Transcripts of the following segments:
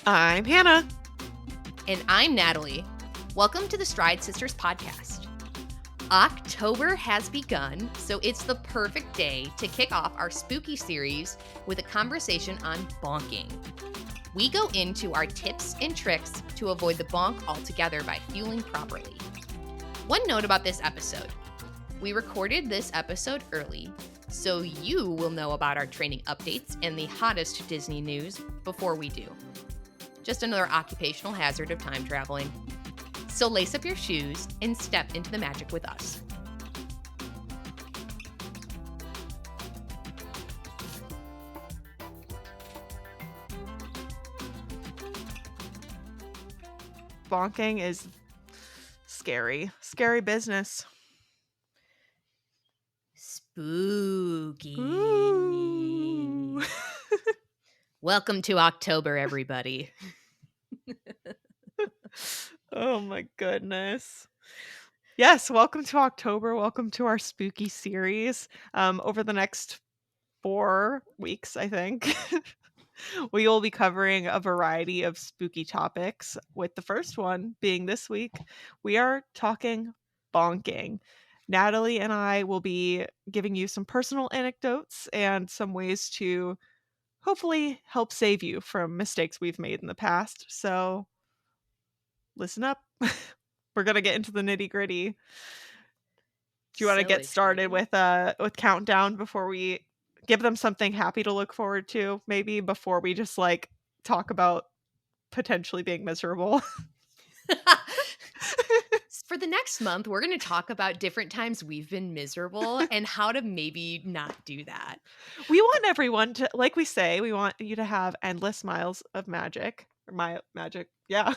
I'm Hannah. And I'm Natalie. Welcome to the Stride Sisters podcast. October has begun, so it's the perfect day to kick off our spooky series with a conversation on bonking. We go into our tips and tricks to avoid the bonk altogether by fueling properly. One note about this episode. We recorded this episode early, so you will know about our training updates and the hottest Disney news before we do. Just another occupational hazard of time traveling. So lace up your shoes and step into the magic with us. Bonking is scary. Scary business. Spooky. Ooh. Welcome to October, everybody. Oh my goodness. Yes, welcome to October. Welcome to our spooky series. Over the next 4 weeks, I think, we will be covering a variety of spooky topics, with the first one being this week. We are talking bonking. Natalie and I will be giving you some personal anecdotes and some ways to hopefully help save you from mistakes we've made in the past. So listen up. We're going to get into the nitty-gritty. Do you want to get started with countdown before we give them something happy to look forward to, maybe, before we just like talk about potentially being miserable? For the next month, we're going to talk about different times we've been miserable and how to maybe not do that. We want everyone to, like we say, we want you to have endless miles of magic. Or my magic. Yeah.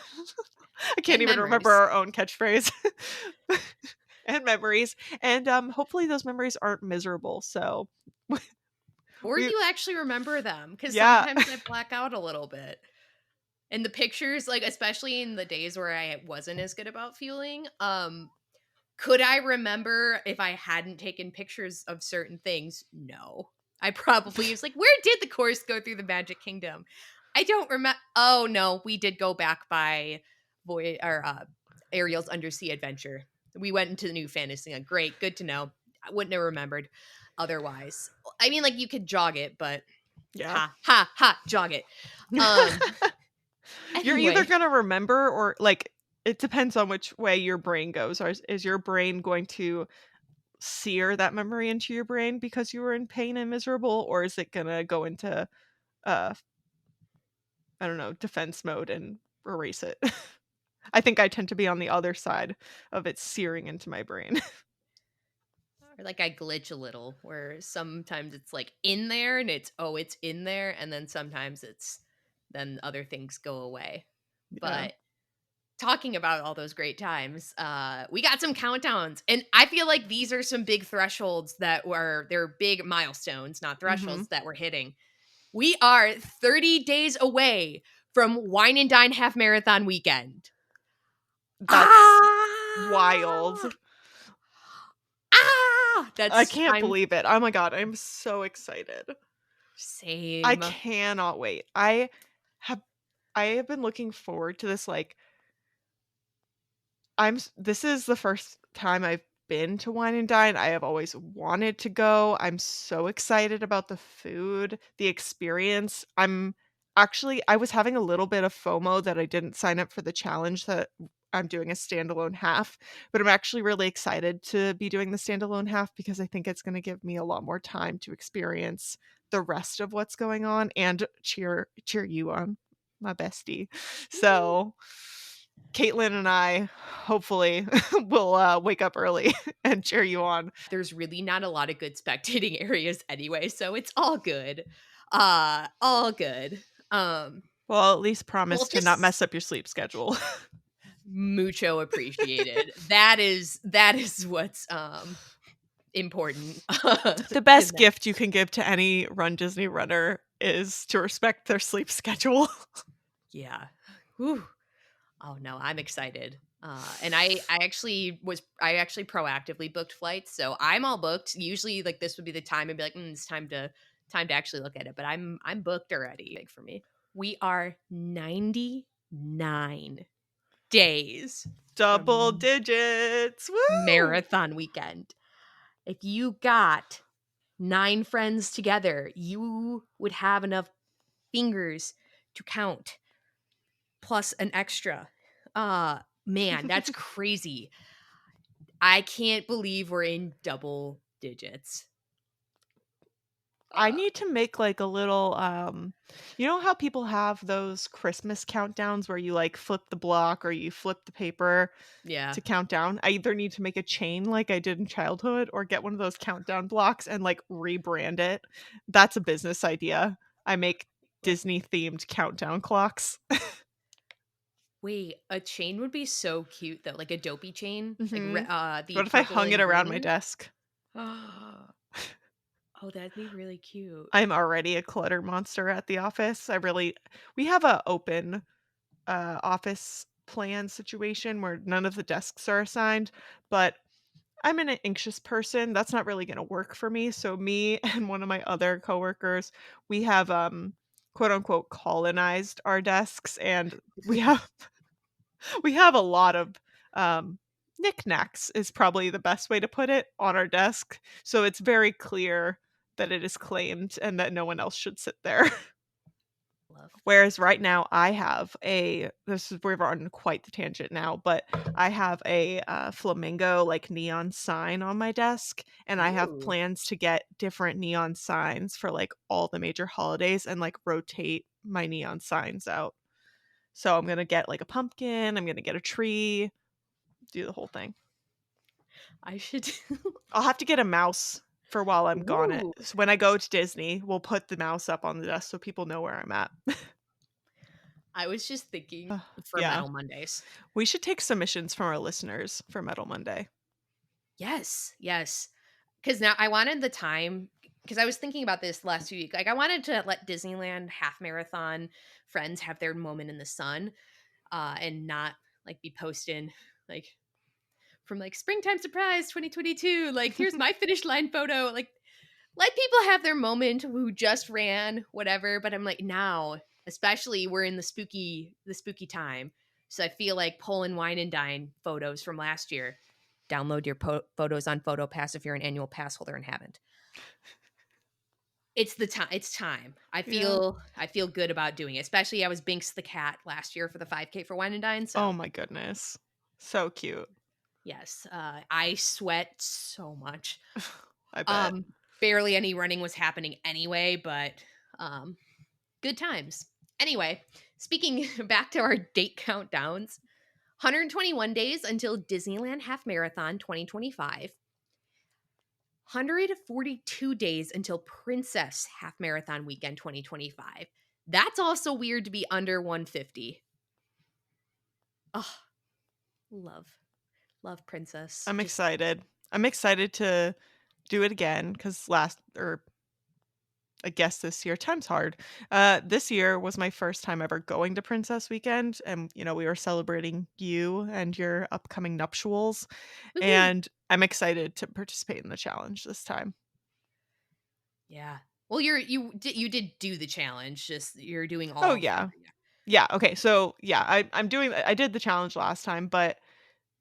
I can't even remember our own catchphrase. And memories. And hopefully those memories aren't miserable. So or you actually remember them, because sometimes I black out a little bit. And the pictures, like especially in the days where I wasn't as good about fueling, could I remember if I hadn't taken pictures of certain things? No. I probably was like, where did the course go through the Magic Kingdom? I don't remember. Oh no, we did go back by Ariel's Undersea Adventure. We went into the new Fantasyland. Great, good to know. I wouldn't have remembered otherwise. I mean, like you could jog it, but jog it. You're either gonna remember, or like it depends on which way your brain goes. Is your brain going to sear that memory into your brain because you were in pain and miserable, or is it gonna go into I don't know, defense mode and erase it? I think I tend to be on the other side of it searing into my brain. Or like I glitch a little, where sometimes it's like in there and it's in there, and then sometimes then other things go away. Yeah. But talking about all those great times, we got some countdowns, and I feel like these are some big thresholds they're big milestones, not thresholds, that we're hitting. We are 30 days away from Wine and Dine Half Marathon weekend. That's wild. I can't believe it. Oh my god, I'm so excited. Same. I cannot wait. I have been looking forward to this. Like, this is the first time I've been to Wine and Dine. I have always wanted to go. I'm so excited about the food, the experience. I was having a little bit of FOMO that I didn't sign up for the challenge, that I'm doing a standalone half, but I'm actually really excited to be doing the standalone half because I think it's going to give me a lot more time to experience the rest of what's going on and cheer you on, my bestie. So Caitlin and I hopefully will wake up early and cheer you on. There's really not a lot of good spectating areas anyway, so it's all good. All good. Well, at least promise to not mess up your sleep schedule. Mucho appreciated. That is what's important. The best gift you can give to any Run Disney runner is to respect their sleep schedule. Yeah. Whew. Oh no, I'm excited. And I actually proactively booked flights, so I'm all booked. Usually, like, this would be the time I'd be like, it's time to actually look at it. But I'm booked already. Big for me. We are 99 days Double from digits. Woo! marathon weekend. If you got 9 friends together, you would have enough fingers to count plus an extra. Man, that's crazy. I can't believe we're in double digits. I Uh, need to make like a little you know how people have those Christmas countdowns where you like flip the block or you flip the paper yeah. to count down? I either need to make a chain like I did in childhood or get one of those countdown blocks and like rebrand it. That's a business idea. I make Disney themed countdown clocks. Wait, a chain would be so cute though, like a dopey chain, like Mhm. the What if I purple hung it and around my green. desk? Oh, that'd be really cute. I'm already a clutter monster at the office. We have a open office plan situation where none of the desks are assigned, but I'm an anxious person. That's not really going to work for me. So me and one of my other coworkers, we have quote unquote colonized our desks and we have we have a lot of knickknacks is probably the best way to put it on our desk. So it's very clear that it is claimed and that no one else should sit there. Love. Whereas right now I have a this is we're on quite the tangent now, but I have a flamingo like neon sign on my desk, and I have Ooh. plans to get different neon signs for like all the major holidays and like rotate my neon signs out. So I'm gonna get like a pumpkin, I'm gonna get a tree, do the whole thing. I should I'll have to get a mouse for while I'm gone. Ooh. So when I go to Disney, we'll put the mouse up on the desk so people know where I'm at. I was just thinking for Yeah. Metal Mondays. We should take submissions from our listeners for Metal Monday. Yes, yes. Because now I wanted the time because I was thinking about this last week. Like I wanted to let Disneyland half marathon friends have their moment in the sun, and not like be posting like from like springtime surprise 2022. Like here's my finish line photo. Like let people have their moment who just ran whatever. But I'm like now, especially we're in the spooky time, so I feel like pulling wine and dine photos from last year. Download your photos on PhotoPass if you're an annual pass holder and haven't. It's the time. It's time. I Yeah. feel. I feel good about doing it. Especially I was Binks the cat last year for the 5K for wine and dine. Oh So my goodness. So cute. yes, I sweat so much. I bet. Um, Barely any running was happening anyway, but um, good times. Anyway, speaking back to our date countdowns, 121 days until Disneyland Half Marathon 2025. 142 days until Princess Half Marathon Weekend 2025. That's also weird to be under 150. Oh, love. Love Princess. I'm Just excited. I'm excited to do it again because last or I guess this year time's hard. This year was my first time ever going to Princess Weekend, and we were celebrating you and your upcoming nuptials, woohoo. and I'm excited to participate in the challenge this time. Yeah. Well, you did do the challenge, just you're doing Oh all 5. yeah, yeah. Okay, so yeah, I did the challenge last time, but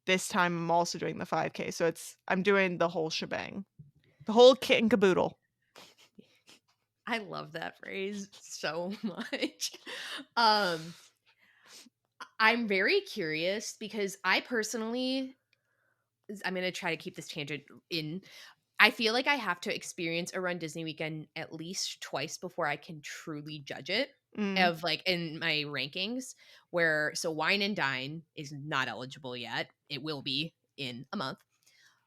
this time I'm also doing the 5K. So I'm doing the whole shebang, the whole kit and caboodle. I love that phrase so much. Um, I'm very curious because I personally I'm gonna try to keep this tangent in. I feel like I have to experience a Run Disney Weekend at least twice before I can truly judge it Mm, of like in my rankings where so Wine and Dine is not eligible yet. It will be in a month.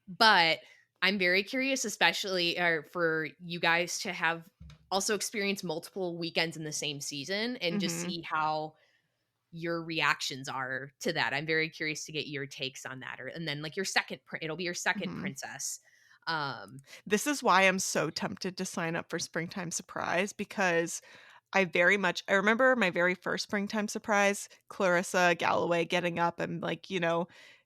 But I'm very curious, especially for you guys to have also experienced multiple weekends in the same season and just mhm, see how your reactions are to that. I'm very curious to get your takes on that. Or and then like your it'll be your second mhm. princess. Um, This is why I'm so tempted to sign up for Springtime Surprise because I remember my very first Springtime Surprise, Clarissa Galloway getting up and like,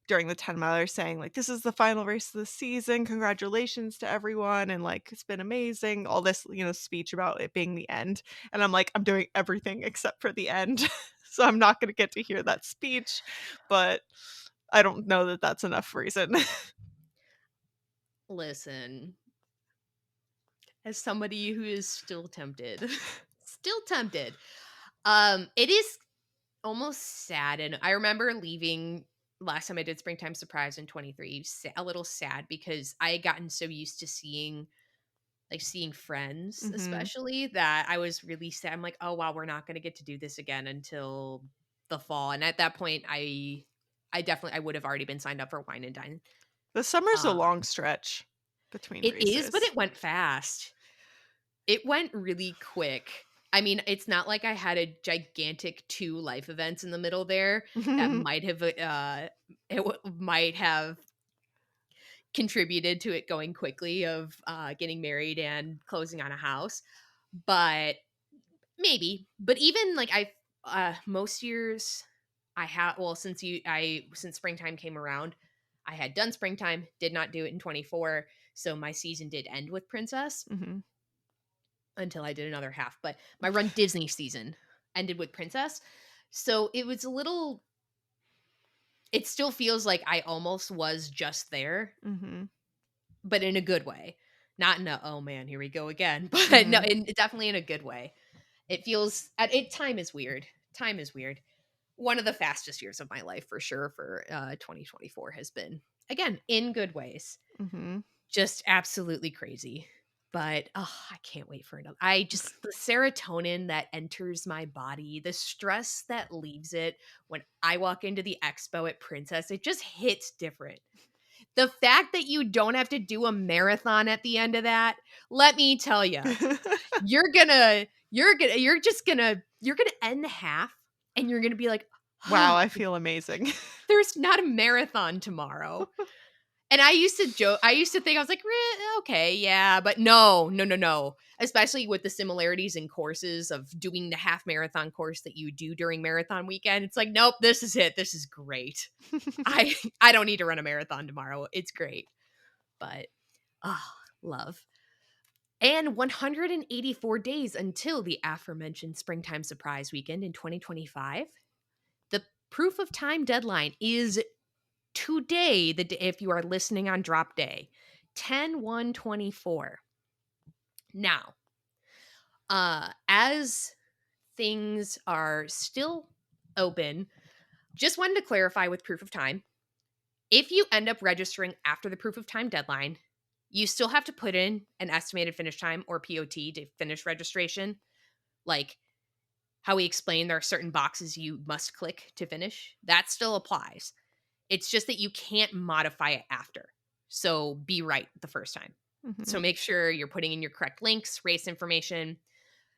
during the 10 miler saying like, "This is the final race of the season. Congratulations to everyone." And like, "It's been amazing." All this, speech about it being the end. And I'm like, I'm doing everything except for the end. So I'm not going to get to hear that speech, but I don't know that that's enough reason. Listen, as somebody who is still tempted, still tempted. It is almost sad, and I remember leaving last time I did Springtime Surprise in 23, a little sad because I had gotten so used to seeing friends, Mhm. especially, that I was really sad. I'm like, "Oh, wow, we're not gonna get to do this again until the fall," and at that point, I would have already been signed up for Wine and Dine. The summer's a Uh, long stretch between it is, but races. it went fast. It went really quick. I mean, it's not like I had a gigantic 2 life events in the middle there that might have contributed to it going quickly of, getting married and closing on a house, but maybe. But even, like, most years I have well, since springtime came around, I had done springtime, did not do it in 24, so my season did end with Princess Mhm. until I did another half, but my Run Disney season ended with Princess, so it was a little it still feels like I almost was just there, Mhm. but in a good way. Not in a, "Oh, man, here we go again," but no, Mhm. definitely in a good way. It feels at it time is weird. Time is weird. One of the fastest years of my life for sure for, 2024 has been, again, in good ways. Mhm. Just absolutely crazy. But, oh, I can't wait for another I just the serotonin that enters my body, the stress that leaves it when I walk into the expo at Princess, it just hits different. The fact that you don't have to do a marathon at the end of that, let me tell you, you're gonna end the half and you're gonna be like, Wow, "Oh, I feel amazing. there's not a marathon tomorrow." And I used to think I was like, Okay, yeah, but no, no, no, no." Especially with the similarities in courses of doing the half marathon course that you do during marathon weekend. It's like, nope, this is it. This is great. I I don't need to run a marathon tomorrow. It's great. But love. And 184 days until the aforementioned springtime surprise weekend in 2025. The proof of time deadline is today, if you are listening on drop day, 10/1/24. Now, as things are still open, just wanted to clarify with proof of time. If you end up registering after the proof of time deadline, you still have to put in an estimated finish time or POT to finish registration. Like how we explained, there are certain boxes you must click to finish. That still applies. It's just that you can't modify it after. So be right the first time. So Mhm. make sure you're putting in your correct links, race information.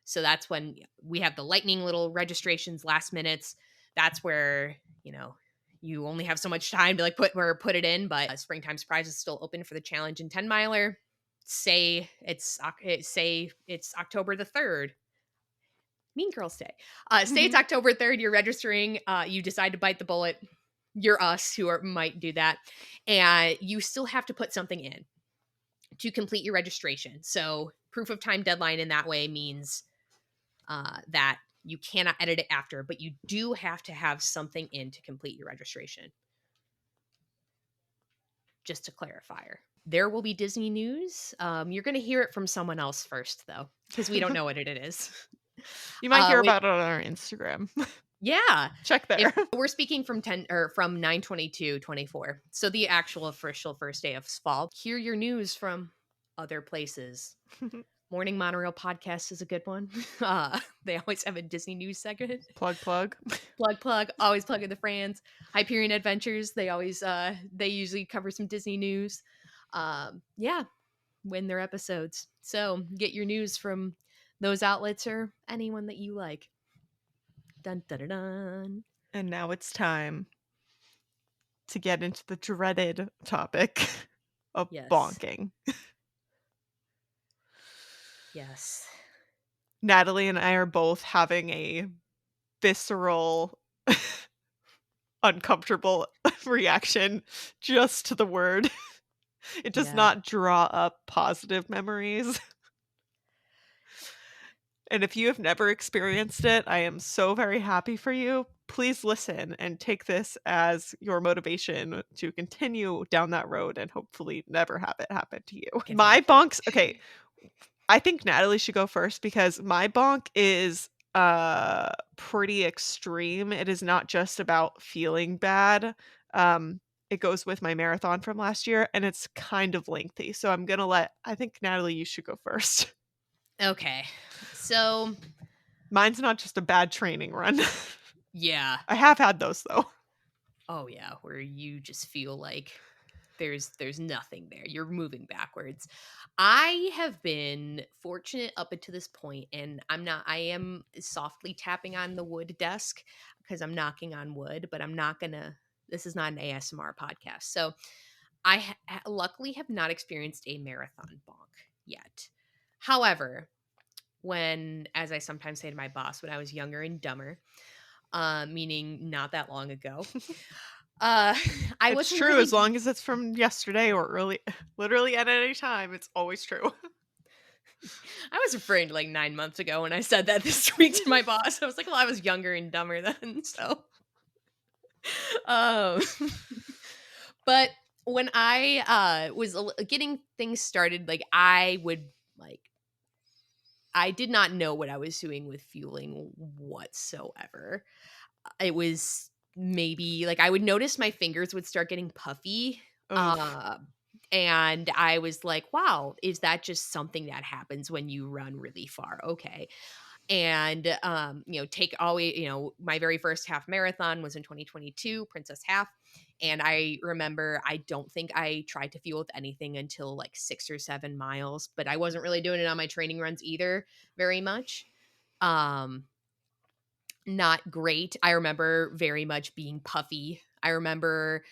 So that's when we have the lightning little registrations, last minutes. That's where, you only have so much time to like put it in, but springtime surprise is still open for the challenge and 10 miler. Say it's October the 3rd. Mean Girls Day. Say it's Mhm. October 3rd, you're registering, you decide to bite the bullet. You're us might do that. And you still have to put something in to complete your registration. So, proof of time deadline in that way means that you cannot edit it after, but you do have to have something in to complete your registration. Just a clarifier. There will be Disney news. You're going to hear it from someone else first, though, because we don't know what it is. You might hear Wait, about it on our Instagram. yeah. Check If there. we're speaking from 10 or from 9/22/24, so the actual official first day of fall. Hear your news from other places. Morning Monorail podcast is a good one. They always have a Disney news segment. Plug, plug. Plug, always plugging the friends. Hyperion Adventures, they usually cover some Disney news. Yeah, when their episodes. So get your news from those outlets or anyone that you like. Dun dun dun dun. And now it's time to get into the dreaded topic of Yes. bonking. Yes. Natalie and I are both having a visceral uncomfortable reaction just to the word. It does Yeah. not draw up positive memories. And if you have never experienced it, I am so very happy for you. Please listen and take this as your motivation to continue down that road and hopefully never have it happen to you. Gets My better. bonks, okay, I think Natalie should go first because my bonk is pretty extreme. It is not just about feeling bad. Um it goes with my marathon from last year and it's kind of lengthy. So I'm going to I think Natalie you should go first. Okay. So, Mine's not just a bad training run. yeah. I have had those though. Oh yeah, where you just feel like there's nothing there. You're moving backwards. I have been fortunate up until this point, and I am softly tapping on the wood desk because I'm knocking on wood, but I'm not gonna this is not an ASMR podcast. So luckily have not experienced a marathon bonk yet. However, when, as I sometimes say to my boss, when I was younger and dumber, meaning not that long ago, uh, I It's wasn't true as really. long as it's from yesterday or early literally at any time. It's always true. I was referring to like 9 months ago when I said that this week to my boss. I was like, well, I was younger and dumber then, so. Um, but when I was getting things started, like like I did not know what I was doing with fueling whatsoever. It was maybe like I would notice my fingers would start getting puffy. Oof. Uh, and I was like, wow, is that just something that happens when you run really far? Okay. And take always, my very first half marathon was in 2022, Princess Half. And I remember I don't think I tried to fuel with anything until like 6 or 7 miles, but I wasn't really doing it on my training runs either very much. Um, Not great. I remember very much being puffy. I remember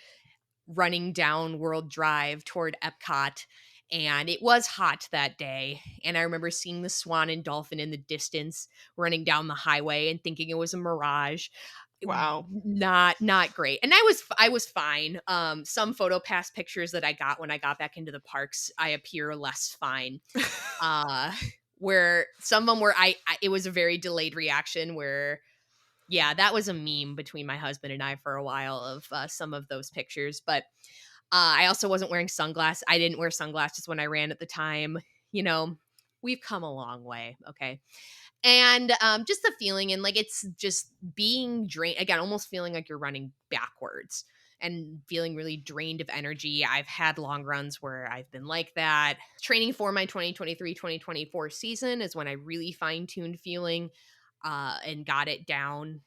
running down World Drive toward Epcot, and it was hot that day. And I remember seeing the swan and dolphin in the distance running down the highway and thinking it was a mirage. Wow. Not great. And I was fine. Some photo pass pictures that I got when I got back into the parks, I appear less fine. Uh where some of them were it was a very delayed reaction where, yeah, that was a meme between my husband and I for a while of some of those pictures. But I also wasn't wearing sunglasses. I didn't wear sunglasses when I ran at the time. You know, we've come a long way. Okay. And just the feeling, and like it's just being drained again, almost feeling like you're running backwards and feeling really drained of energy. I've had long runs where I've been like that. Training for my 2023-2024 season is when I really fine tuned feeling and got it down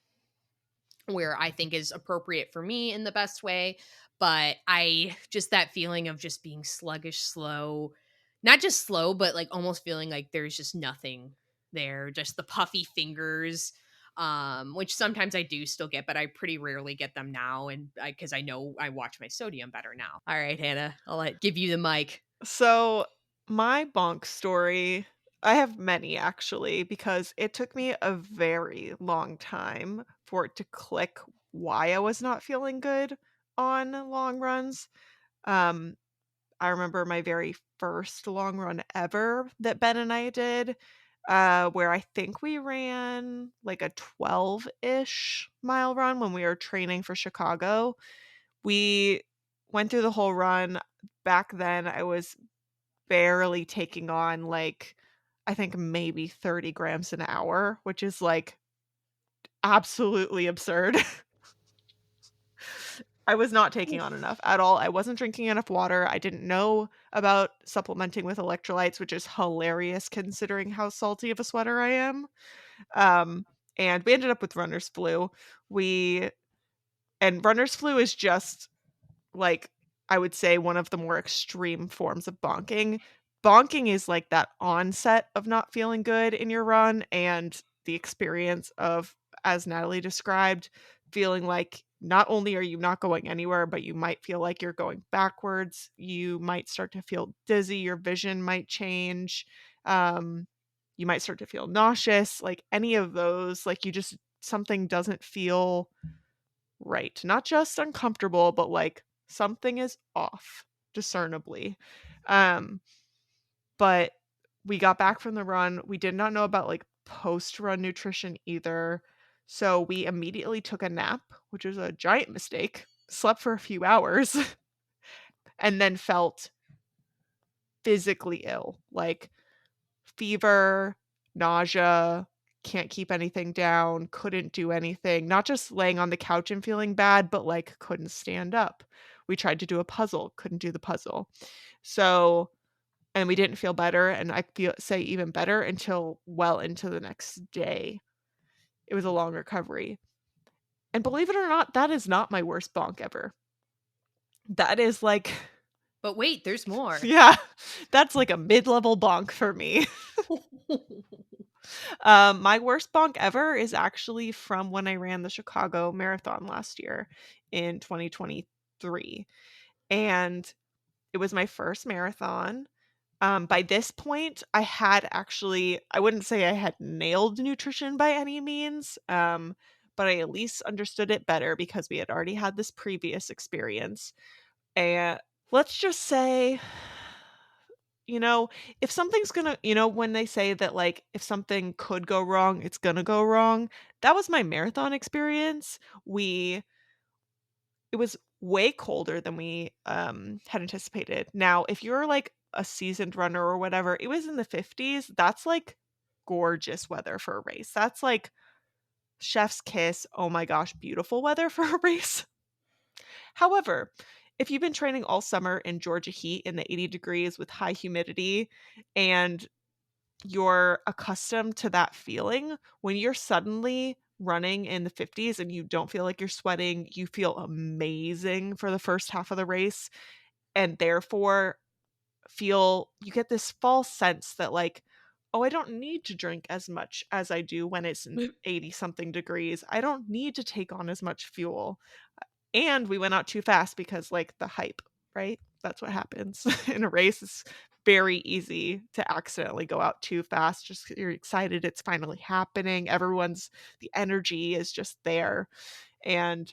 where I think is appropriate for me in the best way. But I just that feeling of just being sluggish, slow, not just slow, but like almost feeling like there's just nothing there, just the puffy fingers, which sometimes I do still get, but I pretty rarely get them now. And because I know I watch my sodium better now. All right, Hannah, give you the mic. So, my bonk story, I have many actually, because it took me a very long time for it to click why I was not feeling good on long runs. Um, I remember my very first long run ever that Ben and I did, where I think we ran like a 12-ish mile run when we were training for Chicago. We went through the whole run. Back then, I was barely taking on, like, I think maybe 30 grams an hour, which is, like, absolutely absurd. I was not taking on enough at all. I wasn't drinking enough water. I didn't know about supplementing with electrolytes, which is hilarious considering how salty of a sweater I am. Um, and we ended up with runner's flu. We and runner's flu is just like, I would say one of the more extreme forms of bonking. Bonking is like that onset of not feeling good in your run and the experience of, as Natalie described, feeling like not only are you not going anywhere, but you might feel like you're going backwards. You might start to feel dizzy. Your vision might change. Um, you might start to feel nauseous. Like any of those, like you just, something doesn't feel right. Not just uncomfortable, but like something is off discernibly. Um, but we got back from the run. We did not know about like post-run nutrition either. So we immediately took a nap, which was a giant mistake. Slept for a few hours and then felt physically ill, like fever, nausea, can't keep anything down, couldn't do anything, not just laying on the couch and feeling bad, but like couldn't stand up. We tried to do a puzzle, couldn't do the puzzle. So, and we didn't feel better, and I feel say even better until well into the next day. It was a long recovery. And believe it or not, that is not my worst bonk ever. That is like But wait, there's more. yeah, that's like a mid-level bonk for me. My worst bonk ever is actually from when I ran the Chicago Marathon last year in 2023, and it was my first marathon. By this point, I had actually I wouldn't say I had nailed nutrition by any means, but I at least understood it better because we had already had this previous experience. And let's just say, you know, if something's gonna, when they say that like if something could go wrong, it's gonna go wrong. That was my marathon experience. We It was way colder than we had anticipated. Now, if you're like a seasoned runner or whatever, it was in the 50s. That's like gorgeous weather for a race. That's like chef's kiss. Oh my gosh, beautiful weather for a race. However, if you've been training all summer in Georgia heat in the 80 degrees with high humidity and you're accustomed to that feeling, when you're suddenly running in the 50s and you don't feel like you're sweating, you feel amazing for the first half of the race, and therefore you get this false sense that like, oh, I don't need to drink as much as I do when it's in 80 something degrees. I don't need to take on as much fuel. And we went out too fast because, like, the hype, right? That's what happens in a race. It's very easy to accidentally go out too fast just 'cause you're excited it's finally happening. The energy is just there. And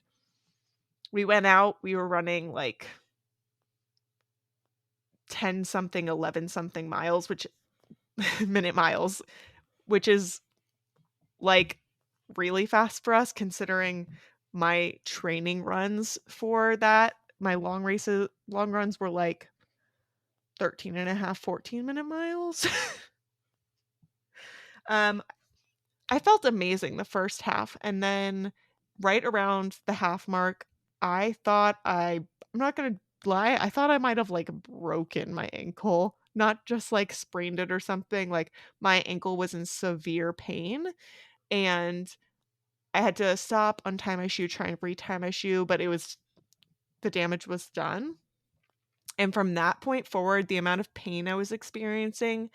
we went out, we were running like 10 something, 11 something miles, which minute miles, which is like really fast for us considering my training runs for that. My long runs were like 13 and a half, 14-minute miles. um I felt amazing the first half, and then right around the half mark, I thought I'm not gonna lie, I thought I might have like broken my ankle, not just like sprained it or something. Like my ankle was in severe pain, and I had to stop, untie my shoe, try and retie my shoe, but the damage was done. And from that point forward, the amount of pain I was experiencing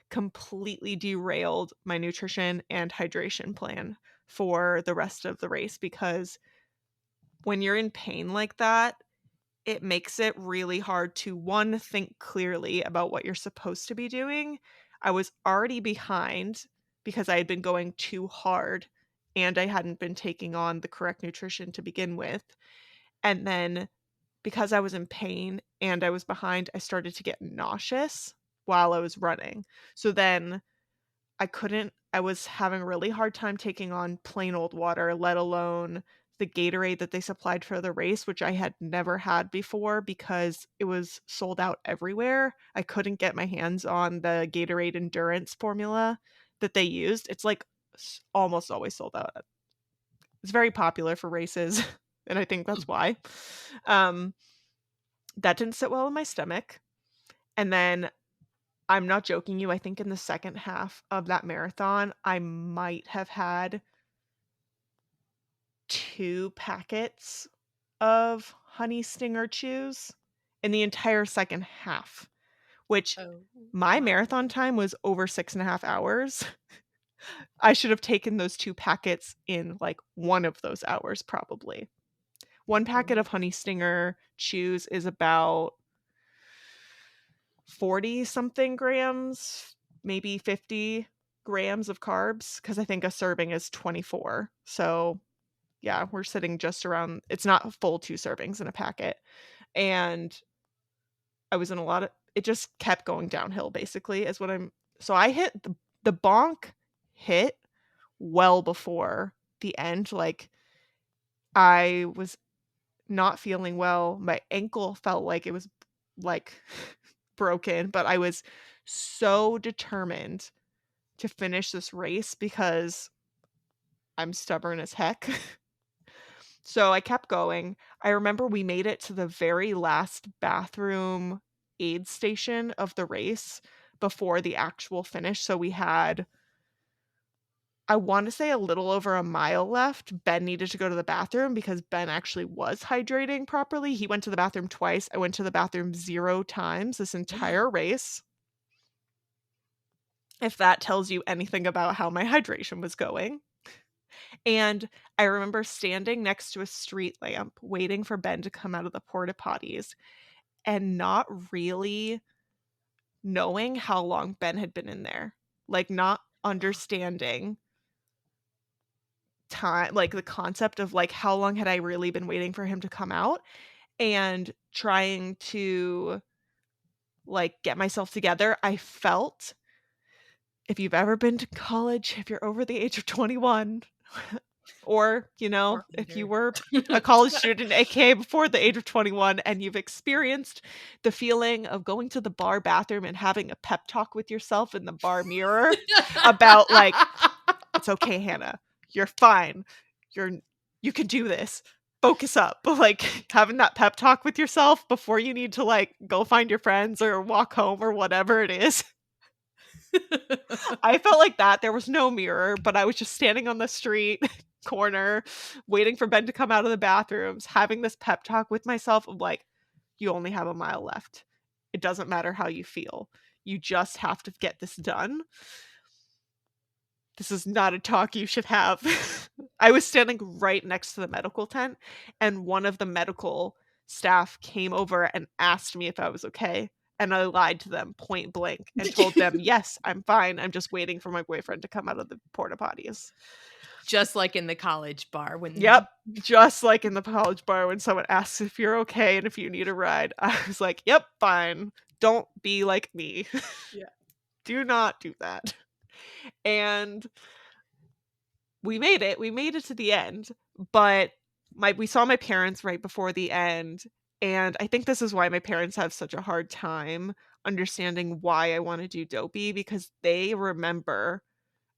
completely derailed my nutrition and hydration plan for the rest of the race because when you're in pain like that, it makes it really hard to one, think clearly about what you're supposed to be doing. I was already behind because I had been going too hard and I hadn't been taking on the correct nutrition to begin with. And then because I was in pain and I was behind, I started to get nauseous while I was running. So then I was having a really hard time taking on plain old water, let alone the Gatorade that they supplied for the race, which I had never had before because it was sold out everywhere. I couldn't get my hands on the Gatorade Endurance formula that they used. It's like almost always sold out. It's very popular for races, and I think that's why. Um, that didn't sit well in my stomach. And then I'm not joking you, I think in the second half of that marathon, I might have had 2 packets of Honey Stinger chews in the entire second half, which Oh my my. marathon time was over 6.5 hours. I should have taken those 2 packets in, like, one of those hours probably. 1 packet Oh. of Honey Stinger chews is about 40 something grams, maybe 50 grams of carbs, because I think a serving is 24. So Yeah, we're sitting just around, it's not a full 2 servings in a packet, and I was in a lot of, it just kept going downhill basically is what I'm, so I hit the bonk hit well before the end, like, I was not feeling well, my ankle felt like it was, like, broken, but I was so determined to finish this race because I'm stubborn as heck. So I kept going. I remember we made it to the very last bathroom aid station of the race before the actual finish. So we had, I want to say, a little over a mile left. Ben needed to go to the bathroom because Ben actually was hydrating properly. He went to the bathroom twice. I went to the bathroom 0 times this entire race. If that tells you anything about how my hydration was going. And I remember standing next to a street lamp waiting for Ben to come out of the porta potties and not really knowing how long Ben had been in there. Like, not understanding time, like the concept of like how long had I really been waiting for him to come out, and trying to like get myself together. I felt, if you've ever been to college, if you're over the age of 21, or, Or if you under. were a college student, aka before the age of 21, and you've experienced the feeling of going to the bar bathroom and having a pep talk with yourself in the bar mirror about like, "It's okay, Hannah. You're fine. You're you can do this. Focus up." Like, having that pep talk with yourself before you need to, like, go find your friends or walk home or whatever it is. I felt like that. There was no mirror, but I was just standing on the street corner, waiting for Ben to come out of the bathrooms, having this pep talk with myself of like, "You only have a mile left. It doesn't matter how you feel. You just have to get this done. This is not a talk you should have." I was standing right next to the medical tent, and one of the medical staff came over and asked me if I was okay. And I lied to them point blank and told them, "Yes, I'm fine. I'm just waiting for my boyfriend to come out of the porta potties." Just like in the college bar Yep. when Just like in the college bar when someone asks if you're okay and if you need a ride. I was like, "Yep, fine. Don't be like me." Yeah. Do not do that. And we made it. We made it to the end, but we saw my parents right before the end, and I think this is why my parents have such a hard time understanding why I wanna do dopey, because they remember,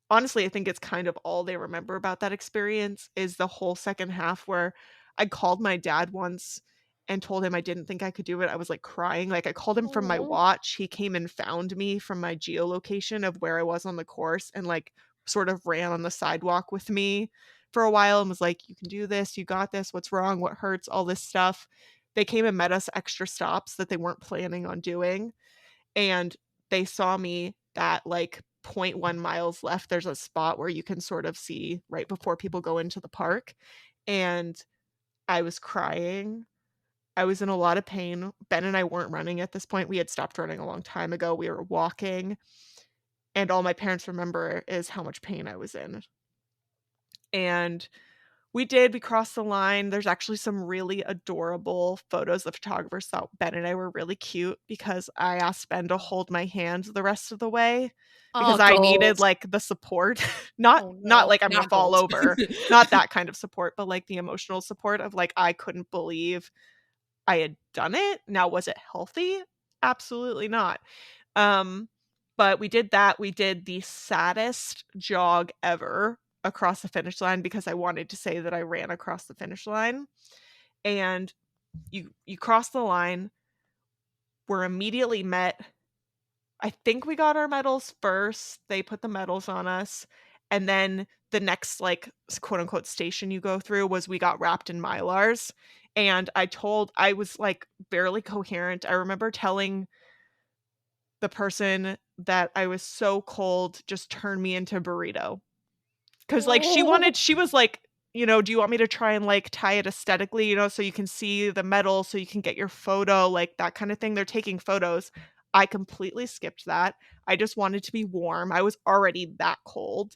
honestly, I think it's kind of all they remember about that experience is the whole second half where I called my dad once and told him I didn't think I could do it. I was, like, crying, like, I called him from my Oh. watch. He came and found me from my geolocation of where I was on the course and, like, sort of ran on the sidewalk with me for a while and was like, "You can do this. You got this. What's wrong? What hurts?" All this stuff. They came and met us extra stops that they weren't planning on doing, and they saw me at like point 0.1 miles left. There's a spot where you can sort of see right before people go into the park. And I was crying. I was in a lot of pain. Ben and I weren't running at this point. We had stopped running a long time ago. We were walking. And all my parents remember is how much pain I was in. And we crossed the line. There's actually some really adorable photos. The photographers thought Ben and I were really cute because I asked Ben to hold my hand the rest of the way Oh, because I needed, goals. like, the support. Not Oh, not no. like I'm gonna Not fall goals. over, not that kind of support, but, like, the emotional support of, like, I couldn't believe I had done it. Now, was it healthy? Absolutely not. Um, but we did that. We did the saddest jog ever across the finish line because I wanted to say that I ran across the finish line. And you cross the line, we're immediately met. I think we got our medals first. They put the medals on us. And then the next like quote unquote station you go through was we got wrapped in Mylars. And I was like barely coherent. I remember telling the person that I was so cold, just turn me into a burrito. 'Cause, like, Oh. she was like, "Do you want me to try and, like, tie it aesthetically, so you can see the medal, so you can get your photo," like, that kinda thing. They're taking photos. I completely skipped that. I just wanted to be warm. I was already that cold,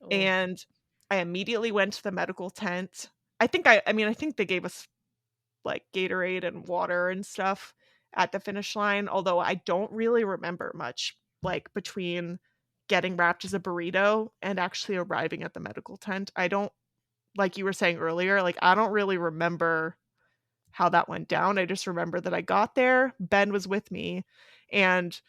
Oh. and I immediately went to the medical tent. I think they gave us, like, Gatorade and water and stuff at the finish line, although I don't really remember much, like, between getting wrapped as a burrito and actually arriving at the medical tent. I don't like you were saying earlier, like, I don't really remember how that went down. I just remember that I got there, Ben was with me, and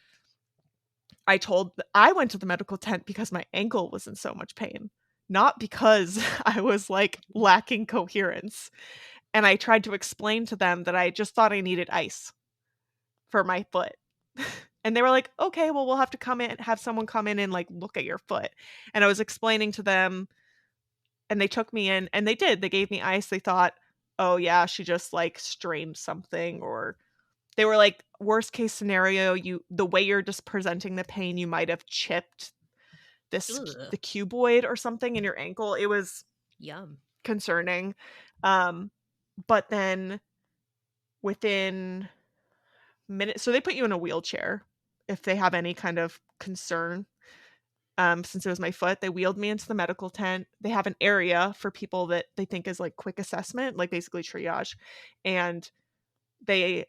I went to the medical tent because my ankle was in so much pain, not because I was, like, lacking coherence, and I tried to explain to them that I just thought I needed ice for my foot. And they were like, "Okay, well, we'll have someone come in and, like, look at your foot." And I was explaining to them, and they took me in, and they did, they gave me ice, they thought, "Oh, yeah, she just, like, strained something," or they were like, "Worst case scenario, the way you're just presenting the pain, you might have chipped Ugh, the cuboid or something in your ankle." It was yum. concerning. Um, but then within minutes, so they put you in a wheelchair if they have any kind of concern. Since it was my foot, they wheeled me into the medical tent. They have an area for people that they think is like quick assessment, like basically triage. And they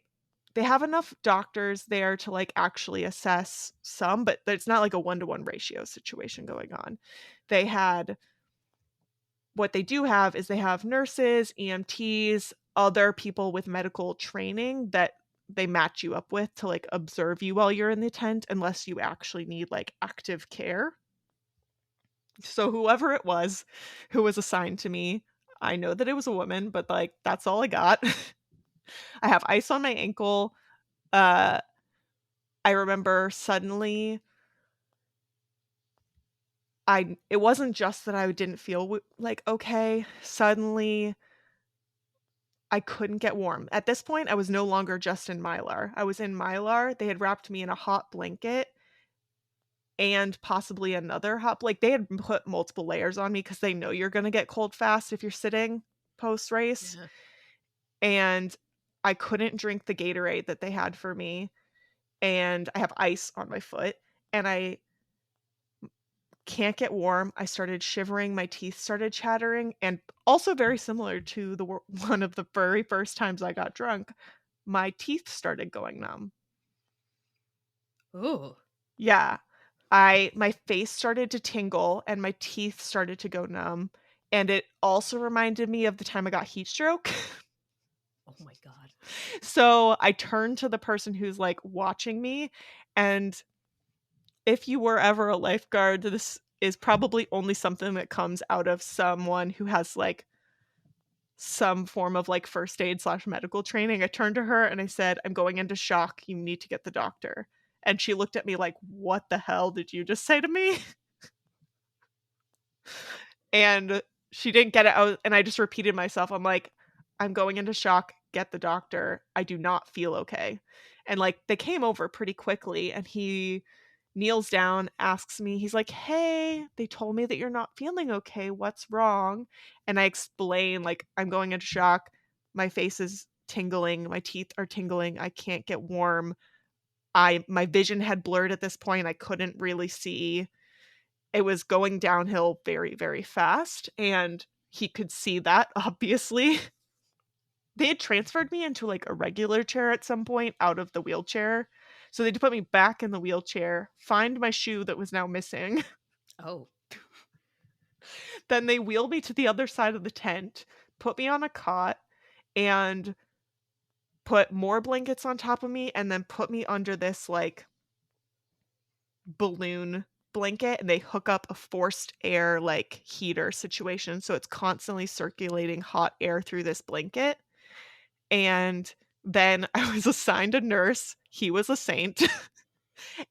they have enough doctors there to like actually assess some, but it's not like a 1-to-1 ratio situation going on. They had What they do have is they have nurses, EMTs, other people with medical training that they match you up with to, like, observe you while you're in the tent unless you actually need, like, active care. So whoever it was who was assigned to me, I know that it was a woman, but, like, that's all I got. I have ice on my ankle. Uh, I remember suddenly it wasn't just that I didn't feel like, okay. Suddenly I couldn't get warm. At this point, I was no longer just in Mylar. I was in Mylar. They had wrapped me in a hot blanket and possibly another they had put multiple layers on me because they know you're gonna get cold fast if you're sitting post-race, Yeah. and I couldn't drink the Gatorade that they had for me, and I have ice on my foot, and I can't get warm. I started shivering, my teeth started chattering, and also very similar to one of the very first times I got drunk, my teeth started going numb. Ooh. Yeah. My face started to tingle and my teeth started to go numb, and it also reminded me of the time I got heat stroke. Oh my god. So, I turned to the person who's, like, watching me, and if you were ever a lifeguard, this is probably only something that comes out of someone who has, like, some form of, like, first aid/medical training. I turned to her and I said, "I'm going into shock, you need to get the doctor." And she looked at me like, "What the hell did you just say to me?" And she didn't get it out, and I just repeated myself. I'm like, "I'm going into shock, get the doctor. I do not feel okay." And, like, they came over pretty quickly, and he kneels down, asks me, he's like, "Hey, they told me that you're not feeling okay. What's wrong?" And I explain, like, "I'm going into shock. My face is tingling, my teeth are tingling, I can't get warm. My vision had blurred at this point, I couldn't really see." It was going downhill very, very fast, and he could see that, obviously. They had transferred me into, like, a regular chair at some point out of the wheelchair, so they had to put me back in the wheelchair, find my shoe that was now missing, Oh. then they wheeled me to the other side of the tent, put me on a cot, and put more blankets on top of me, and then put me under this, like, balloon blanket, and they hook up a forced air, like, heater situation, so it's constantly circulating hot air through this blanket, and then I was assigned a nurse. He was a saint,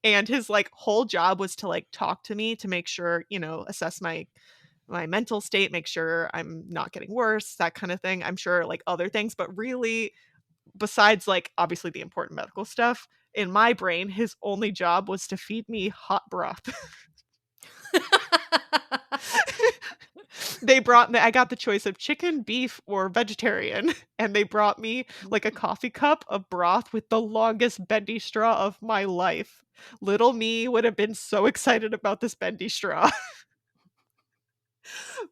and his, like, whole job was to, like, talk to me to make sure, assess my mental state, make sure I'm not getting worse, that kinda thing. I'm sure, like, other things, but really, besides, like, obviously the important medical stuff, in my brain, his only job was to feed me hot broth. I got the choice of chicken, beef, or vegetarian, and they brought me, like, a coffee cup of broth with the longest bendy straw of my life. Little me would have been so excited about this bendy straw.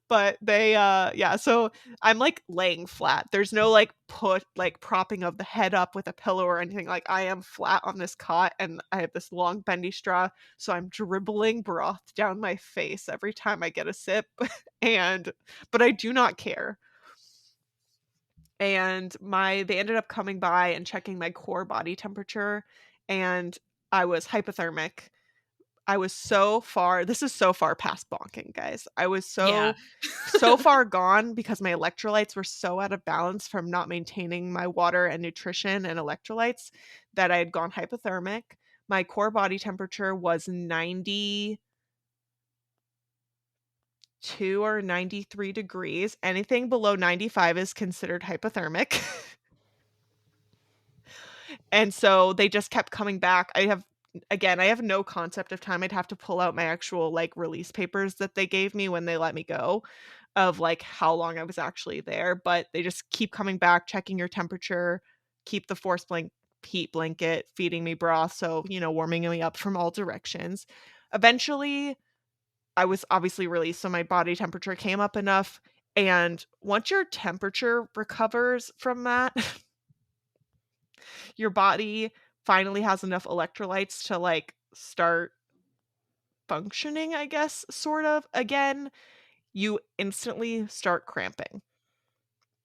But they yeah, so I'm like laying flat. There's no like propping of the head up with a pillow or anything. Like I am flat on this cot and I have this long bendy straw, so I'm dribbling broth down my face every time I get a sip and but I do not care. And they ended up coming by and checking my core body temperature, and I was hypothermic. I was so far this is so far past bonking, guys. I was Yeah. so far gone because my electrolytes were so out of balance from not maintaining my water and nutrition and electrolytes that I had gone hypothermic. My core body temperature was 92 or 93 degrees. Anything below 95 is considered hypothermic. And so they just kept coming back. I have no concept of time. I'd have to pull out my actual like release papers that they gave me when they let me go of like how long I was actually there, but they just keep coming back, checking your temperature, keep the heat blanket, feeding me broth, so, warming me up from all directions. Eventually, I was obviously released, so my body temperature came up enough, and once your temperature recovers from that, your body finally has enough electrolytes to like start functioning, I guess, sort of again. You instantly start cramping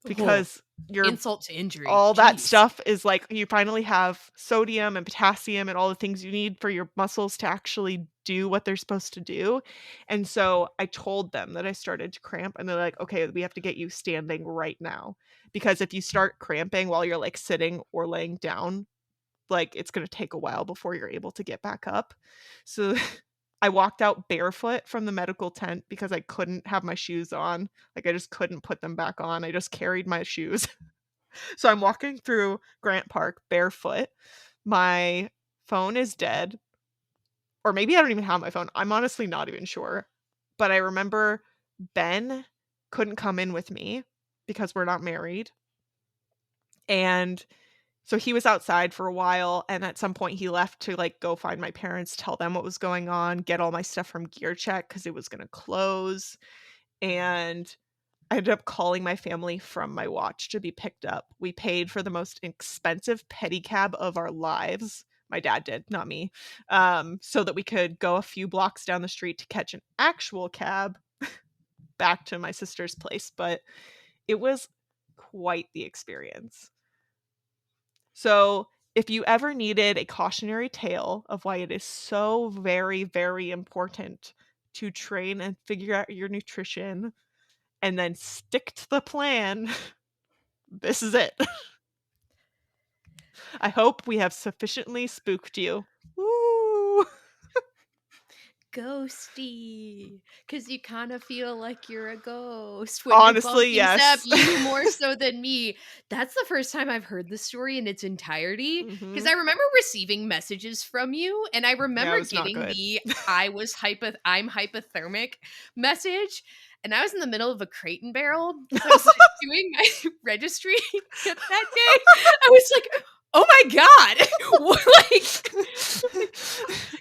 Oh, because your insult to injury. all that Jeez. stuff is like you finally have sodium and potassium and all the things you need for your muscles to actually do what they're supposed to do. And so I told them that I started to cramp, and they're like, "Okay, we have to get you standing right now because if you start cramping while you're like sitting or laying down, like it's going to take a while before you're able to get back up." So I walked out barefoot from the medical tent because I couldn't have my shoes on. Like I just couldn't put them back on. I just carried my shoes. So I'm walking through Grant Park barefoot. My phone is dead, or maybe I don't even have my phone. I'm honestly not even sure. But I remember Ben couldn't come in with me because we're not married. And so he was outside for a while, and at some point he left to like go find my parents, tell them what was going on, get all my stuff from Gear Check because it was going to close. And I ended up calling my family from my watch to be picked up. We paid for the most expensive pedicab of our lives. My dad did, not me. So that we could go a few blocks down the street to catch an actual cab back to my sister's place. But it was quite the experience. So, if you ever needed a cautionary tale of why it is so very, very important to train and figure out your nutrition and then stick to the plan, this is it. I hope we have sufficiently spooked you. Woo! Ghosty. Because you kind of feel like you're a ghost when you're Honestly, bunking up, yes. you more so than me. That's the first time I've heard the story in its entirety. Because Mhm. I remember receiving messages from you, and I Yeah, remember it was not getting good. the I'm hypothermic message. And I was in the middle of a crate and barrel because I was like, doing my registry that day. I was like, oh my God. Like,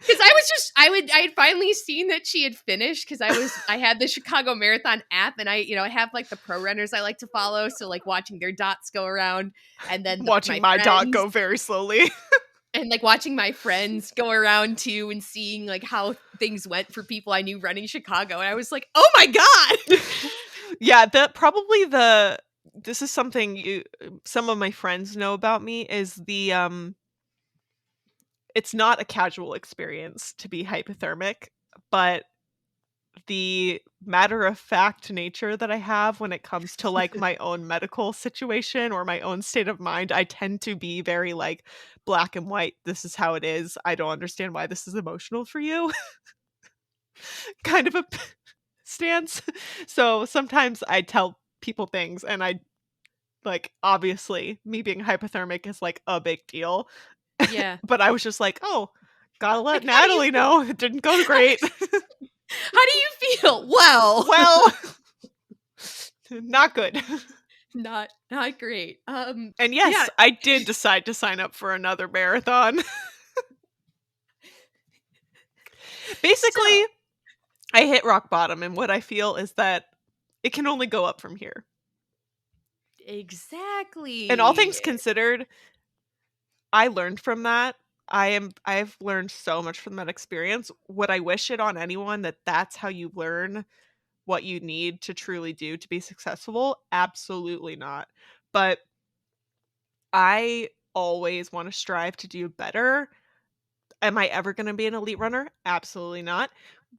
because I had finally seen that she had finished because I had the Chicago Marathon app and I have like the pro runners I like to follow. So like watching their dots go around and then Watching my my dog friends go very slowly. and like watching my friends go around too and seeing like how things went for people I knew running Chicago. And I was like, oh my God. Yeah, this is something some of my friends know about me is it's not a casual experience to be hypothermic, but the matter of fact nature that I have when it comes to like my own medical situation or my own state of mind, I tend to be very like black and white. This is how it is. I don't understand why this is emotional for you. Kind of a stance. So sometimes I tell people things and I like obviously me being hypothermic is like a big deal. Yeah. But I was just like, "Oh, gotta let Like, how do you Natalie know it didn't go great." how do you feel? Well, Well, not good. not great. And Yeah. yes, I did decide to sign up for another marathon. So Basically, I hit rock bottom, and what I feel is that it can only go up from here. And all things Exactly. considered, I learned from that. I've learned so much from that experience. Would I wish it on anyone that that's how you learn what you need to truly do to be successful? Absolutely not. But I always want to strive to do better. Am I ever going to be an elite runner? Absolutely not.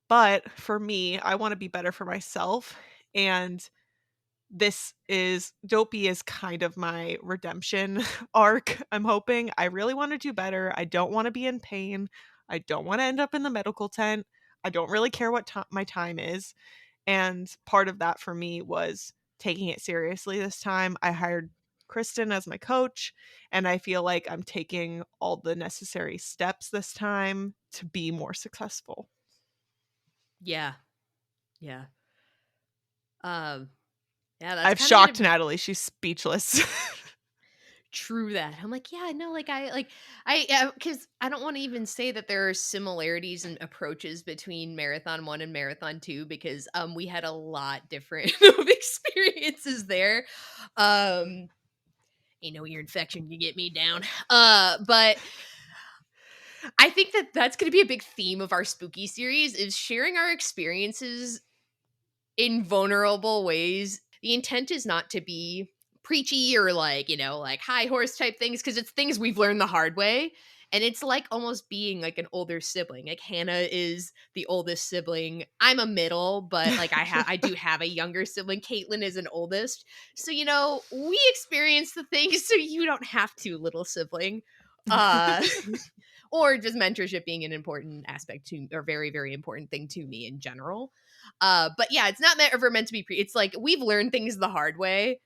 But for me, I want to be better for myself. And this is Dopey is kind of my redemption arc, I'm hoping. I really want to do better. I don't want to be in pain. I don't want to end up in the medical tent. I don't really care what my time is. And part of that for me was taking it seriously this time. I hired Kristen as my coach, and I feel like I'm taking all the necessary steps this time to be more successful. Yeah. Yeah. Um, yeah, that's I've kind of shocked gonna Natalie. She's speechless. true that. I'm like, yeah, no, I because I don't want to even say that there are similarities and approaches between marathon one and marathon two because we had a lot different of experiences there. Um, ain't no ear infection can get me down. But I think that that's going to be a big theme of our spooky series is sharing our experiences in vulnerable ways. The intent is not to be preachy or like high horse type things because it's things we've learned the hard way. And it's like almost being like an older sibling. Like Hannah is the oldest sibling. I'm a middle, but like I do have a younger sibling. Caitlin is an oldest. So we experience the things so you don't have to, little sibling. Uh or just mentorship being an important aspect to or very, very important thing to me in general. But yeah, it's not ever meant to be it's like we've learned things the hard way.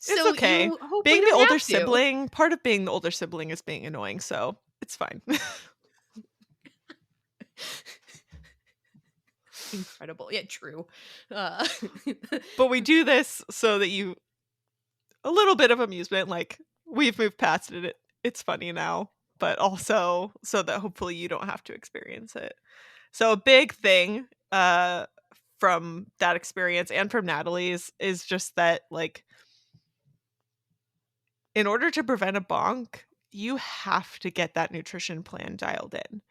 It's So okay. you hopefully Being the don't older have to. sibling, part of being the older sibling is being annoying, so it's fine. Incredible. Yeah, true. Uh But we do this so that you a little bit of amusement, like, we've moved past it. It's funny now, but also so that hopefully you don't have to experience it. So a big thing, from that experience and from Natalie's is just that, like, in order to prevent a bonk, you have to get that nutrition plan dialed in.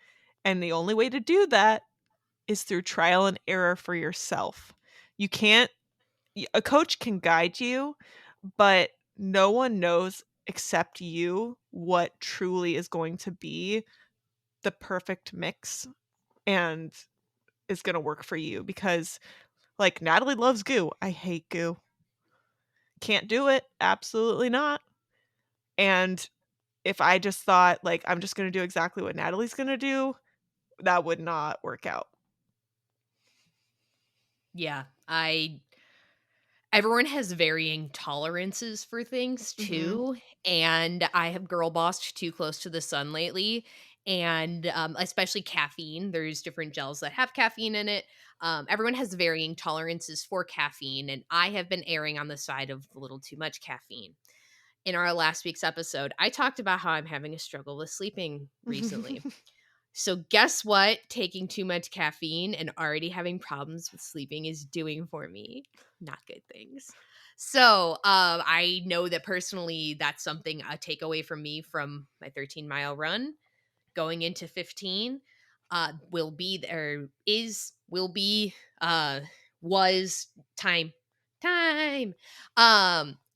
And the only way to do that is through trial and error for yourself. You can't a coach can guide you, but no one knows except you what truly is going to be the perfect mix and is going to work for you because like Natalie loves goo. I hate goo. Can't do it. Absolutely not. And if I just thought like I'm just going to do exactly what Natalie's going to do, that would not work out. yeah, I everyone has varying tolerances for things Mhm. too, and I have girl bossed too close to the sun lately, and especially caffeine. There's different gels that have caffeine in it. Everyone has varying tolerances for caffeine, and I have been erring on the side of a little too much caffeine. In our last week's episode, I talked about how I'm having a struggle with sleeping recently. So guess what? Taking too much caffeine and already having problems with sleeping is doing for me. Not good things. So I know that personally, that's something a takeaway from me from my 13-mile run going into 15 will be there is will be was time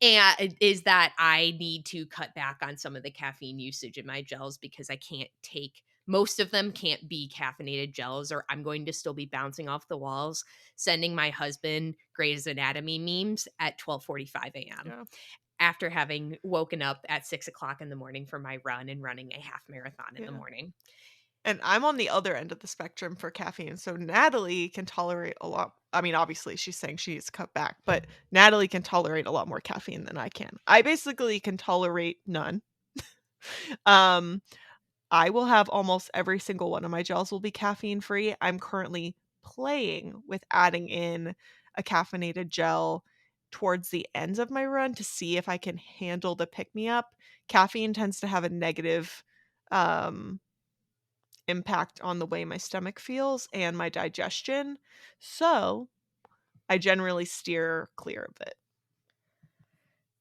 and is that I need to cut back on some of the caffeine usage in my gels because I can't take most of them can't be caffeinated gels or I'm going to still be bouncing off the walls sending my husband Grey's Anatomy memes at 12:45 a.m Yeah. after having woken up at 6 o'clock in the morning for my run and running a half marathon in the Yeah. morning. And I'm on the other end of the spectrum for caffeine. So Natalie can tolerate a lot. I mean, obviously, she's saying she needs to cut back, but Natalie can tolerate a lot more caffeine than I can. I basically can tolerate none. um, I will have almost every single one of my gels will be caffeine free. I'm currently playing with adding in a caffeinated gel towards the ends of my run to see if I can handle the pick me up. Caffeine tends to have a negative um impact on the way my stomach feels and my digestion. So, I generally steer clear of it.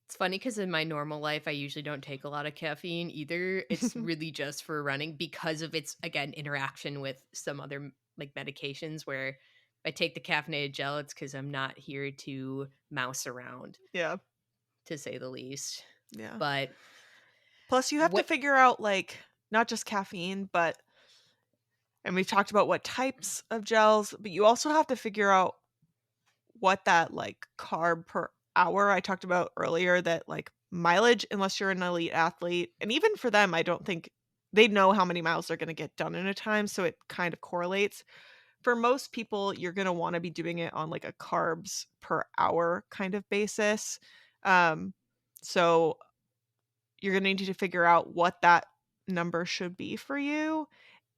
It's funny because in my normal life, I usually don't take a lot of caffeine either. It's really just for running because of its, again, interaction with some other like medications where if I take the caffeinated gel, it's because I'm not here to mouse around, Yeah, to say the least. yeah. But Plus, you have to what figure out, like, not just caffeine, but and we've talked about what types of gels, but you also have to figure out what that, like, carb per hour I talked about earlier that, like, mileage, unless you're an elite athlete, and even for them, I don't think they know how many miles they're gonna get done in a time, so it kind of correlates. For most people, you're gonna wanna be doing it on, like, a carbs per hour kind of basis. Um, so you're gonna need to figure out what that number should be for you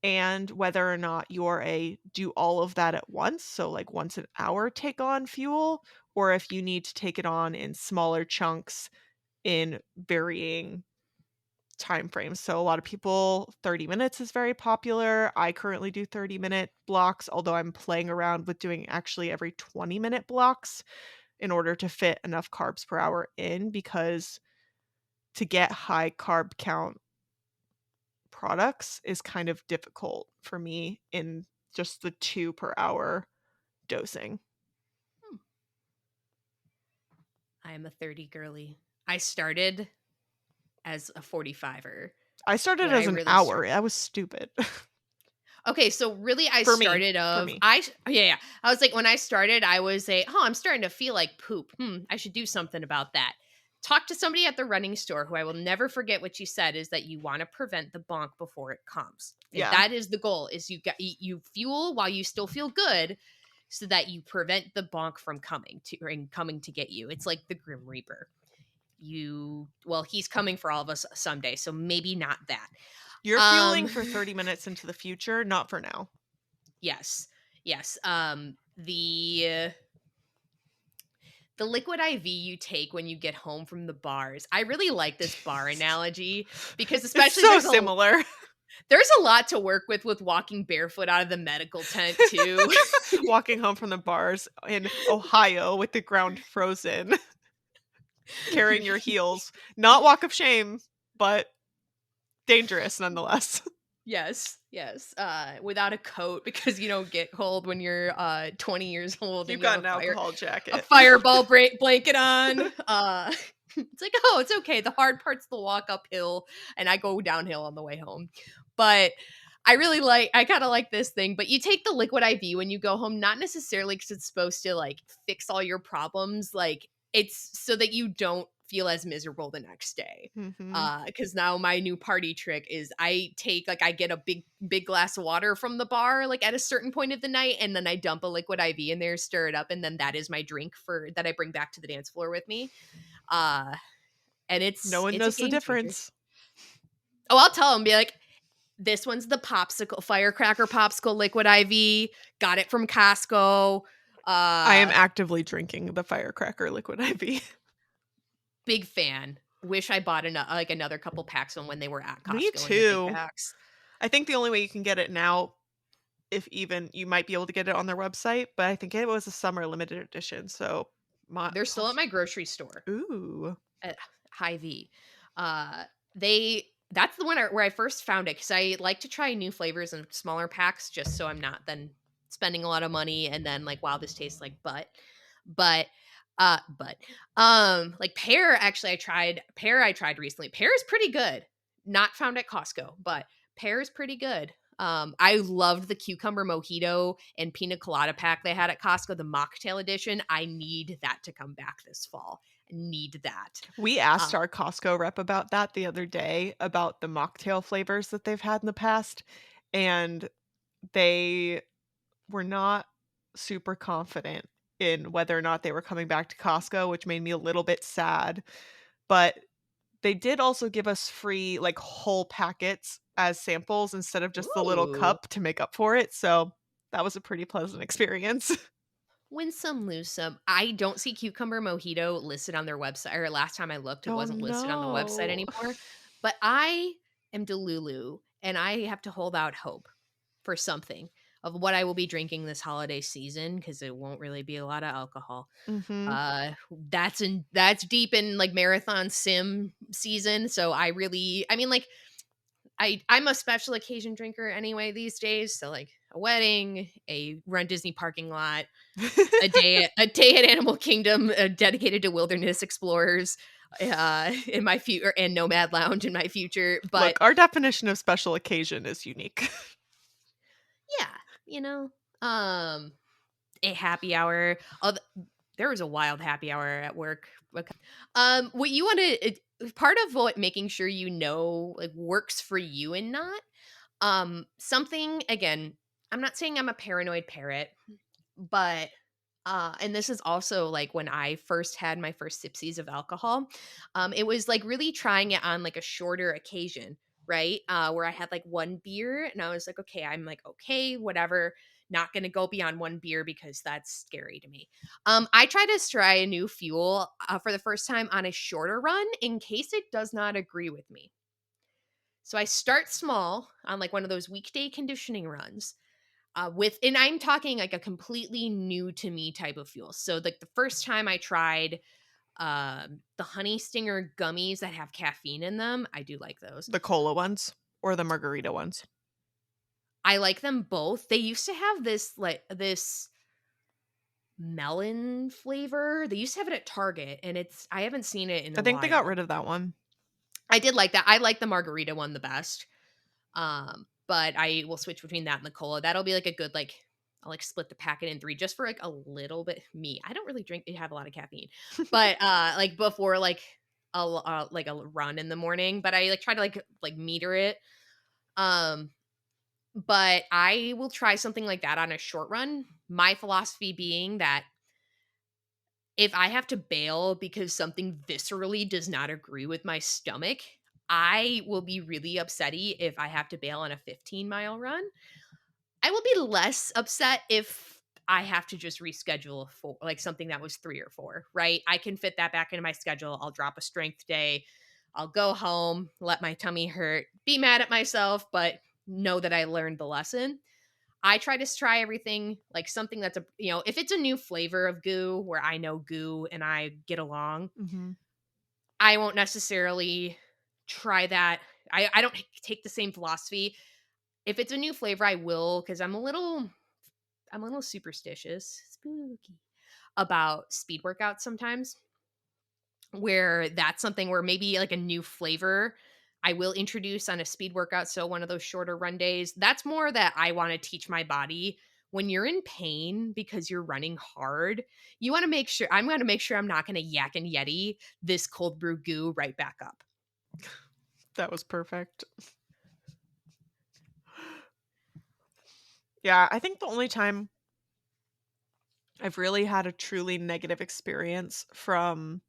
and whether or not you're a do all of that at once, so, like, once an hour take on fuel, or if you need to take it on in smaller chunks in varying time frames. So a lot of people 30 minutes is very popular. I currently do 30-minute blocks, although I'm playing around with doing actually every 20-minute blocks in order to fit enough carbs per hour in because to get high carb count products is kind of difficult for me in just the 2 per hour dosing. hmm, I am a 30 girly. I started as a 45er I started when I as an really hour. started. That was stupid. Okay, so really I For me, started for of me. yeah, yeah. I was like when I started, I was I'm starting to feel like poop. I should do something about that. Talk to somebody at the running store who I will never forget what she said is that you want to prevent the bonk before it comes. And Yeah. that is the goal is you fuel while you still feel good so that you prevent the bonk from coming to get you. It's like the Grim Reaper. He's coming for all of us someday, so maybe not that. You're Um fueling for 30 minutes into the future, not for now. Yes. Yes. The liquid IV you take when you get home from the bars. I really like this bar analogy because It's especially so similar. there's a lot to work with walking barefoot out of the medical tent too. Walking home from the bars in Ohio with the ground frozen, carrying your heels. Not walk of shame, but dangerous nonetheless. Yes, yes. Without a coat because you don't get cold when you're 20 years old and You've you have got an alcohol jacket. blanket on. It's like, oh, it's okay. The hard part's the walk uphill, and I go downhill on the way home. But I kind of like this thing. But you take the liquid IV when you go home, not necessarily because it's supposed to like fix all your problems. Like it's so that you don't feel as miserable the next day. Mhm. Because now my new party trick is I get a big glass of water from the bar like at a certain point of the night, and then I dump a liquid IV in there, stir it up, and then that is my drink for that I bring back to the dance floor with me. Uh, and No one it's a knows the game changer. difference. Oh, I'll tell them, be like, this one's the popsicle firecracker popsicle liquid IV. Got it from Costco. I am Uh, actively drinking the firecracker liquid IV. Big fan. Wish I bought another couple packs when they were at Me Costco in the big too. packs. I think the only way you can get it now, if even you might be able to get it on their website, but I think it was a summer limited edition, so my They're still at my grocery store. ooh. At Hy-Vee. Uh, that's the one where I first found it because I like to try new flavors in smaller packs just so I'm not then spending a lot of money and then like, wow, this tastes like butt. But but like pear I tried recently. Pear is pretty good. Not found at Costco, but pear is pretty good. I loved the cucumber mojito and pina colada pack they had at Costco, the mocktail edition. I need that to come back this fall. Need that. We Uh, asked our Costco rep about that the other day, about the mocktail flavors that they've had in the past, and they were not super confident in whether or not they were coming back to Costco, which made me a little bit sad, but they did also give us free, like, whole packets as samples instead of just the little ooh, cup to make up for it, so that was a pretty pleasant experience. win some, lose some. I don't see cucumber mojito listed on their website. Or last time I looked, it Oh, wasn't listed on the website no. anymore. But I am Delulu, and I have to hold out hope. for something of what I will be drinking this holiday season because it won't really be a lot of alcohol. Mhm. That's deep in like marathon sim season. So I mean, like I'm a special occasion drinker anyway these days. So like a wedding, a run Disney parking lot, a day at Animal Kingdom dedicated to wilderness explorers in my future and Nomad Lounge in my future. Look, But our definition of special occasion is unique. yeah, you know, um, a happy hour. There was a wild happy hour at work. What you want to part of what making sure you know like works for you and not something again. I'm not saying I'm a paranoid parrot, but and this is also like when I first had my first sipsies of alcohol. It was like really trying it on like a shorter occasion, right? Where I had like one beer and I was like, okay, I'm like, okay, whatever. Not gonna go beyond one beer because that's scary to me. I try to try a new fuel for the first time on a shorter run in case it does not agree with me. So I start small on like one of those weekday conditioning runs with and I'm talking like a completely new to me type of fuel. So like the first time I tried the honey stinger gummies that have caffeine in them, I do like those. The cola ones or the margarita ones. I like them both. They used to have this melon flavor. They used to have it at Target and it's I haven't seen it in I a think they got while. rid of that one. I did like that. I like the margarita one the best. But I will switch between that and the cola. That'll be like a good like I'll like split the packet in 3 just for like a little bit me. I don't really drink have a lot of caffeine. But like before like a run in the morning, but I like try to like meter it. Um but I will try something like that on a short run. My philosophy being that if I have to bail because something viscerally does not agree with my stomach, I will be really upsetty if I have to bail on a 15-mile run. I will be less upset if I have to just reschedule for like something that was 3 or 4, right? I can fit that back into my schedule. I'll drop a strength day. I'll go home, let my tummy hurt, be mad at myself, but know that I learned the lesson. I try to try everything like something that's if it's a new flavor of goo where I know goo and I get along, Mhm. I won't necessarily try that. I don't take the same philosophy. If it's a new flavor, I will because I'm a little superstitious, spooky about speed workouts sometimes, where that's something where maybe like a new flavor I will introduce on a speed workout. So one of those shorter run days, that's more that I want to teach my body when you're in pain because you're running hard, you want to make sure I'm going to make sure I'm not going to yak and yeti this cold brew goo right back up. That was perfect. Yeah, I think the only time I've really had a truly negative experience from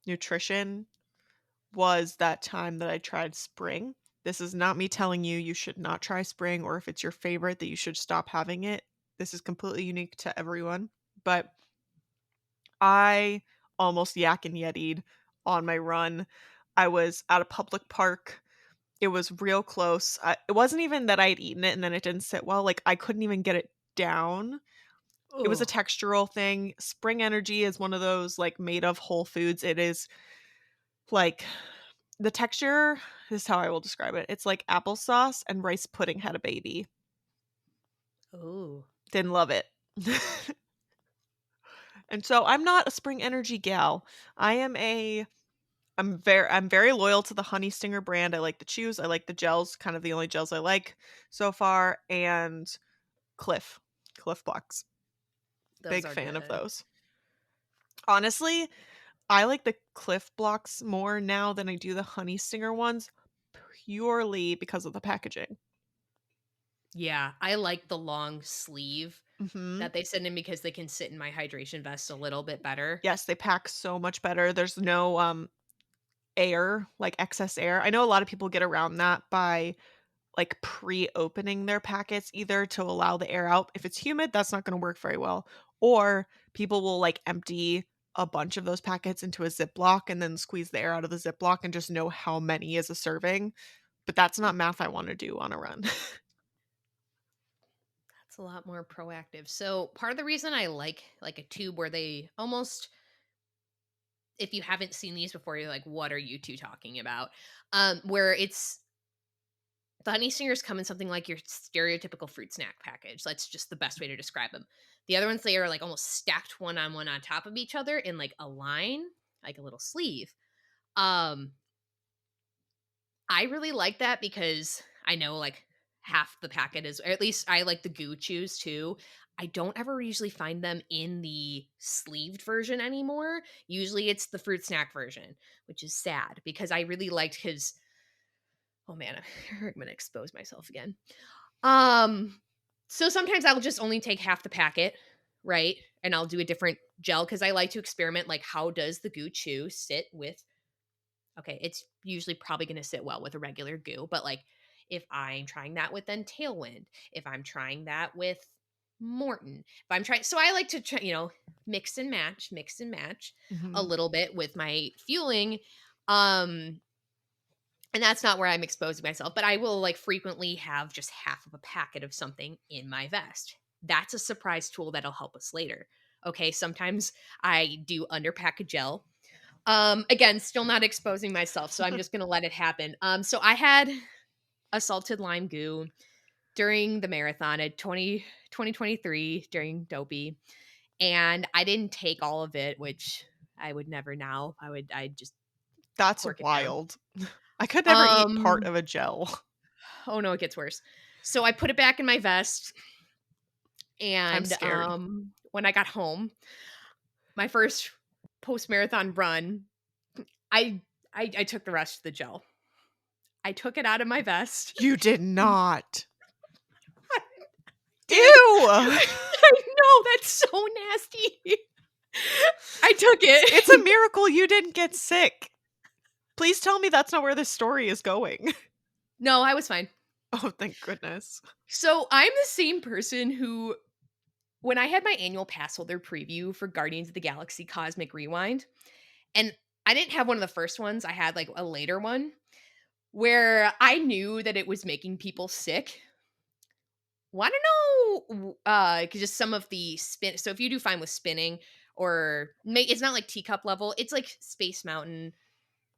nutrition was that time that I tried Spring. This is not me telling you you should not try Spring or if it's your favorite that you should stop having it. This is completely unique to everyone. But I almost yak and yetied on my run. I was at a public park. It was real close. It wasn't even that I'd eaten it and then it didn't sit well. Like I couldn't even get it down. It was a Oh, textural thing. Spring Energy is one of those like made of whole foods. It is like the texture this is how I will describe it. It's like applesauce and rice pudding had a baby. oh, Didn't love it. And so I'm not a Spring Energy gal. I am a I'm very loyal to the Honey Stinger brand. I like the chews, I like the gels, kind of the only gels I like so far, and Cliff. Cliff Blocks. those Big are fan of good. those. Honestly, I like the Cliff Blocks more now than I do the Honey Stinger ones purely because of the packaging. Yeah, I like the long sleeve Mhm. that they send in because they can sit in my hydration vest a little bit better. Yes, they pack so much better. There's no air, like excess air. I know a lot of people get around that by like pre-opening their packets either to allow the air out. If it's humid, that's not going to work very well. Or people will like empty a bunch of those packets into a Ziploc and then squeeze the air out of the Ziploc and just know how many is a serving. But that's not math I want to do on a run. It's a lot more proactive. So part of the reason I like a tube where they almost, if you haven't seen these before, you're like, what are you two talking about? Where it's the honey stingers come in something like your stereotypical fruit snack package. That's just the best way to describe them. The other ones, they are like almost stacked one on top of each other in like a line, like a little sleeve. Um, I really like that because I know like half the packet is, or at least I like the goo chews too. I don't ever usually find them in the sleeved version anymore. Usually it's the fruit snack version, which is sad because I really liked his. Oh man, I'm gonna expose myself again. Um, so sometimes I'll just only take half the packet, right? And I'll do a different gel because I like to experiment. Like, how does the goo chew sit with? Okay, it's usually probably going to sit well with a regular goo, but like if I'm trying that with then Tailwind, if I'm trying that with Morton, if I'm trying, so I like to try, mix and match a Mhm. little bit with my fueling. Um, and that's not where I'm exposing myself, but I will like frequently have just half of a packet of something in my vest. That's a surprise tool that'll help us later. Okay, sometimes I do underpack a gel. Again, still not exposing myself, so I'm just gonna let it happen. So I had a salted lime goo during the marathon at 2023 during Dopey, and I didn't take all of it, which I would never now. I'd just That's cork it down. wild. I could never eat part Um, of a gel. oh no, it gets worse. So I put it back in my vest, I'm and scared. when I got home, my first post marathon run, I, I took the rest of the gel. I took it out of my vest. You did not. I did. Ew! I know, that's so nasty. I took It's a it. miracle you didn't get sick. Please tell me that's not where this story is going. No, I was fine. Oh, thank goodness. So, I'm the same person who when I had my annual pass holder preview for Guardians of the Galaxy Cosmic Rewind, and I didn't have one of the first ones, I had, like, a later one, where I knew that it was making people sick. Wanna know, 'cause just some of the spin so if you do fine with spinning or it's not like teacup level, it's like Space Mountain.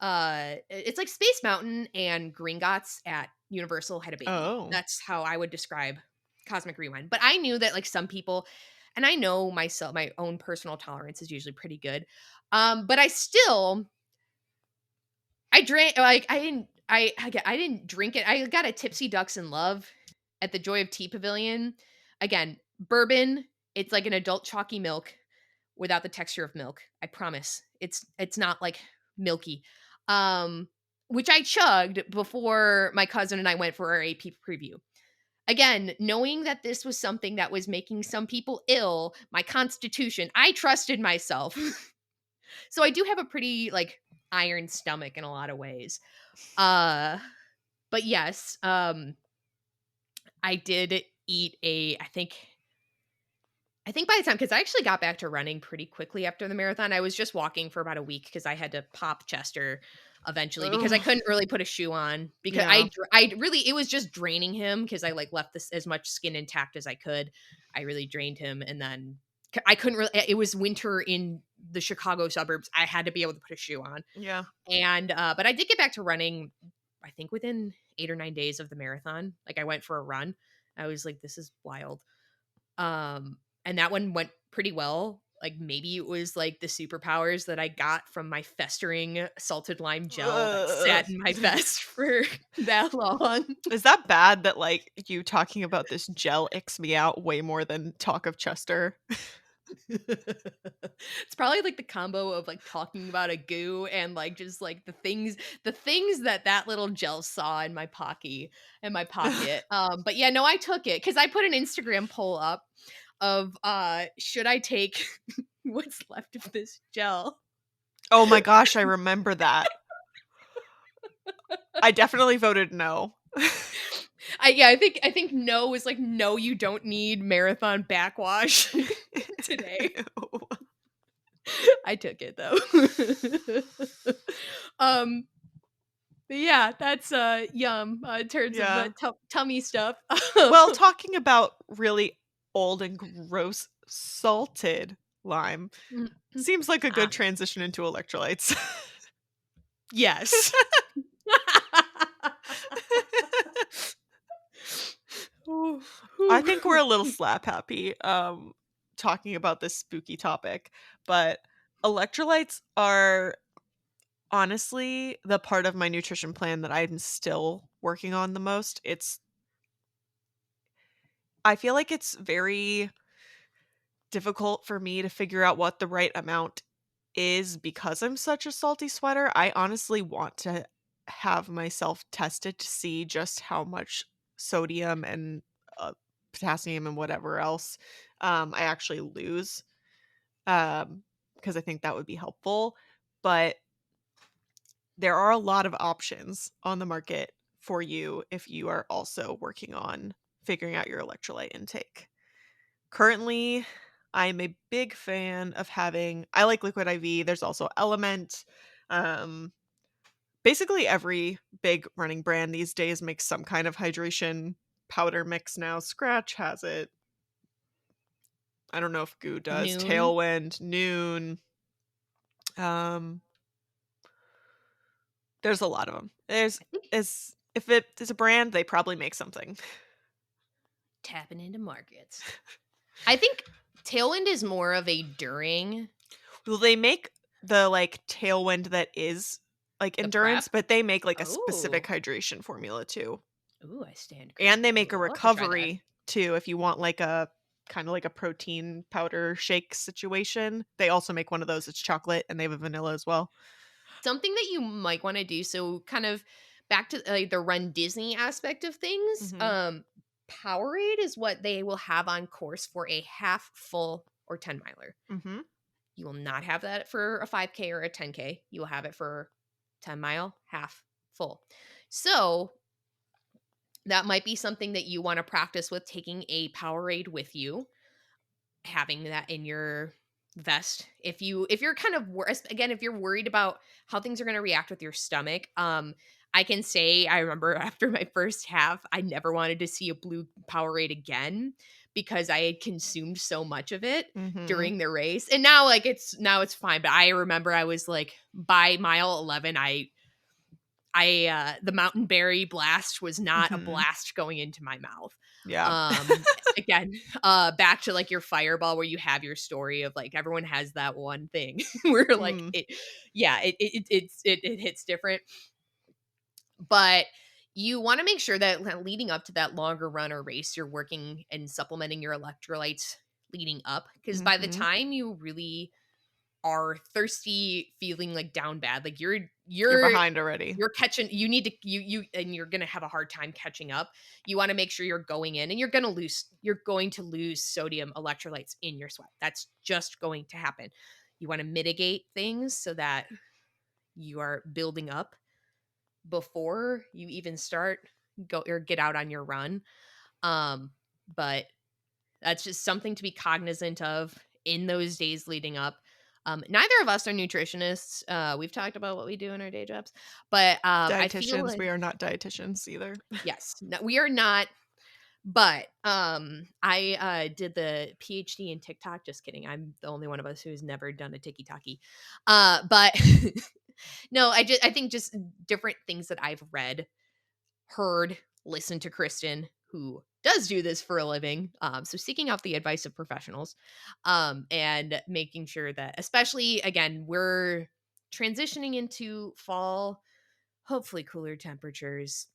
It's like Space Mountain and Gringotts at Universal had a baby. Oh. That's how I would describe Cosmic Rewind. But I knew that like some people, and I know myself, my own personal tolerance is usually pretty good. But I drank like I didn't drink it. I got a Tipsy Ducks in Love at the Joy of Tea Pavilion. Again, bourbon. It's like an adult chalky milk without the texture of milk. I promise. It's not like milky. Um which I chugged before my cousin and I went for our AP preview. Again, knowing that this was something that was making some people ill, my constitution, I trusted myself. So I do have a pretty like iron stomach in a lot of ways. Uh but yes, I did eat I think by the time, because I actually got back to running pretty quickly after the marathon. I was just walking for about a week because I had to pop Chester eventually because I Ugh. couldn't really put a shoe on because Yeah. I really, it was just draining him because I like left this as much skin intact as I could. I really drained him, and then I couldn't really. It was winter in the Chicago suburbs. I had to be able to put a shoe on, Yeah. and but I did get back to running. I think within 8 or 9 days of the marathon, like I went for a run. I was like, this is wild. Um, and that one went pretty well. Like maybe it was like the superpowers that I got from my festering salted lime gel that Ugh. sat in my vest for that long. Is that bad that, like, you talking about this gel icks me out way more than talk of Chester? It's probably like the combo of like talking about a goo and like just like the things that little gel saw in my pocket. But yeah, no, I took it cuz I put an Instagram poll up of should I take what's left of this gel. Oh my gosh, I remember that. I definitely voted no. I think no is like no, you don't need marathon backwash today. Ew. I took it though. um but yeah, that's yum in terms of Yeah. the tummy stuff. Well, talking about really old and gross salted lime. Mhm. Seems like a Ah, good transition into electrolytes. yes. Ooh. I think we're Whew. a little slap happy, talking about this spooky topic, but electrolytes are honestly the part of my nutrition plan that I'm still working on the most. I feel like it's very difficult for me to figure out what the right amount is because I'm such a salty sweater. I honestly want to have myself tested to see just how much sodium and potassium and whatever else I actually lose, because I think that would be helpful. But there are a lot of options on the market for you if you are also working on figuring out your electrolyte intake. Currently, I'm a big fan of I like Liquid IV, there's also Element. Um, Basically every big running brand these days makes some kind of hydration powder mix now. Scratch has it. I don't know if Goo does. Noon. Tailwind, Noon. Um, there's a lot of them. I think If it is a brand, they probably make something. tapping into markets. I think Tailwind is more of a during Well, they make the like Tailwind that is like the endurance, prep. but they make like a specific Oh. hydration formula too. Ooh, I stand And they corrected. make a Ooh, I'll have to try that. recovery too if you want like a kind of like a protein powder shake situation. They also make one of those. It's chocolate and they have a vanilla as well. Something that you might want to do, so kind of back to the Run Disney aspect of things. Mhm. Powerade is what they will have on course for a half full or 10 miler. Mhm. You will not have that for a 5K or a 10K. You will have it for 10 mile, half full. So that might be something that you want to practice with, taking a Powerade with you, having that in your vest. If you're kind of again, if you're worried about how things are going to react with your stomach, I can say I remember after my first half, I never wanted to see a blue Powerade again because I had consumed so much of it Mhm. during the race. And now like it's fine, but I remember I was like by mile 11, the mountain berry blast was not a Mhm. blast going into my mouth. Yeah. Um Again, back to like your fireball where you have your story of like everyone has that one thing where like Mm. it hits different. But you want to make sure that leading up to that longer run or race, you're working and supplementing your electrolytes leading up, because by the Mhm. time you really are thirsty, feeling like down bad, like You're behind already. you're catching, you need to and you're gonna have a hard time catching up. You want to make sure you're going in and you're going to lose sodium electrolytes in your sweat. That's just going to happen. You want to mitigate things so that you are building up before you even start go or get out on your run. But that's just something to be cognizant of in those days leading up. Neither of us are nutritionists. We've talked about what we do in our day jobs, but I feel Dietitians, like we are not dietitians either. yes, no, we are not. But I did the PhD in TikTok. Just kidding. I'm the only one of us who's never done a tiki talkie. But no, I think just different things that I've read, heard, listened to Kristen, who does do this for a living. So seeking out the advice of professionals, and making sure that, especially again, we're transitioning into fall, hopefully cooler temperatures.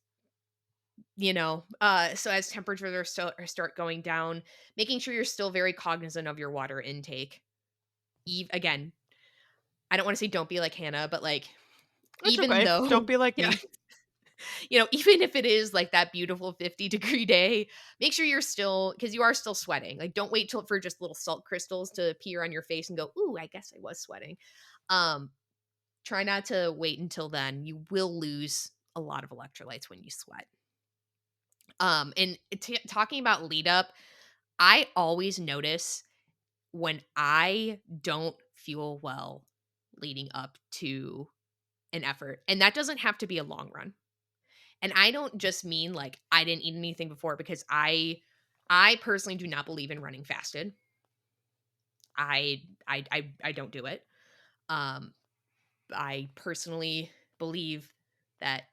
So as temperatures start going down, making sure you're still very cognizant of your water intake. Again, I don't want to say don't be like Hannah, but like It's even okay. Don't though be like yeah, me. even if it is like that beautiful 50-degree day, make sure you're still, because you are still sweating. Like, don't wait till for just little salt crystals to appear on your face and go, "Ooh, I guess I was sweating." Um, Try not to wait until then. You will lose a lot of electrolytes when you sweat. And talking about lead up, I always notice when I don't feel well leading up to an effort, and that doesn't have to be a long run. And I don't just mean like I didn't eat anything before, because I personally do not believe in running fasted. I don't do it. Um, I personally believe that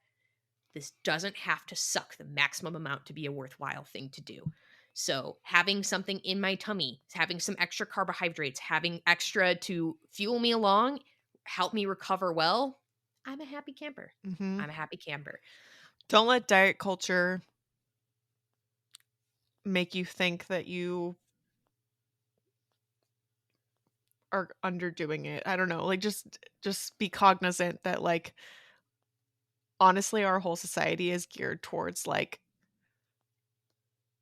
this doesn't have to suck the maximum amount to be a worthwhile thing to do. So, having something in my tummy, having some extra carbohydrates, having extra to fuel me along, help me recover well, I'm a happy camper. Mhm. I'm a happy camper. Don't let diet culture make you think that you are underdoing it. I don't know, like, just be cognizant that, like, honestly, our whole society is geared towards, like,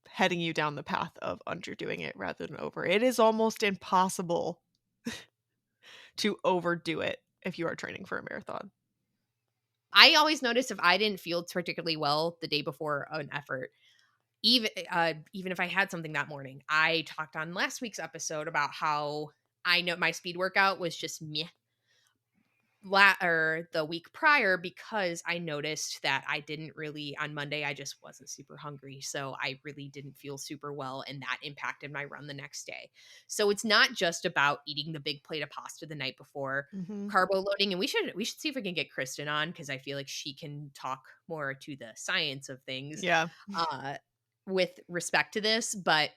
heading you down the path of underdoing it rather than over. It is almost impossible to overdo it if you are training for a marathon. I always notice if I didn't feel particularly well the day before an effort, even if I had something that morning. I talked on last week's episode about how I know my speed workout was just meh or the week prior because I noticed that I didn't really on Monday I just wasn't super hungry. So I really didn't feel super well and that impacted my run the next day. So it's not just about eating the big plate of pasta the night before, Mhm. carbo loading, and we should see if we can get Kristen on because I feel like she can talk more to the science of things Yeah. uh with respect to this, but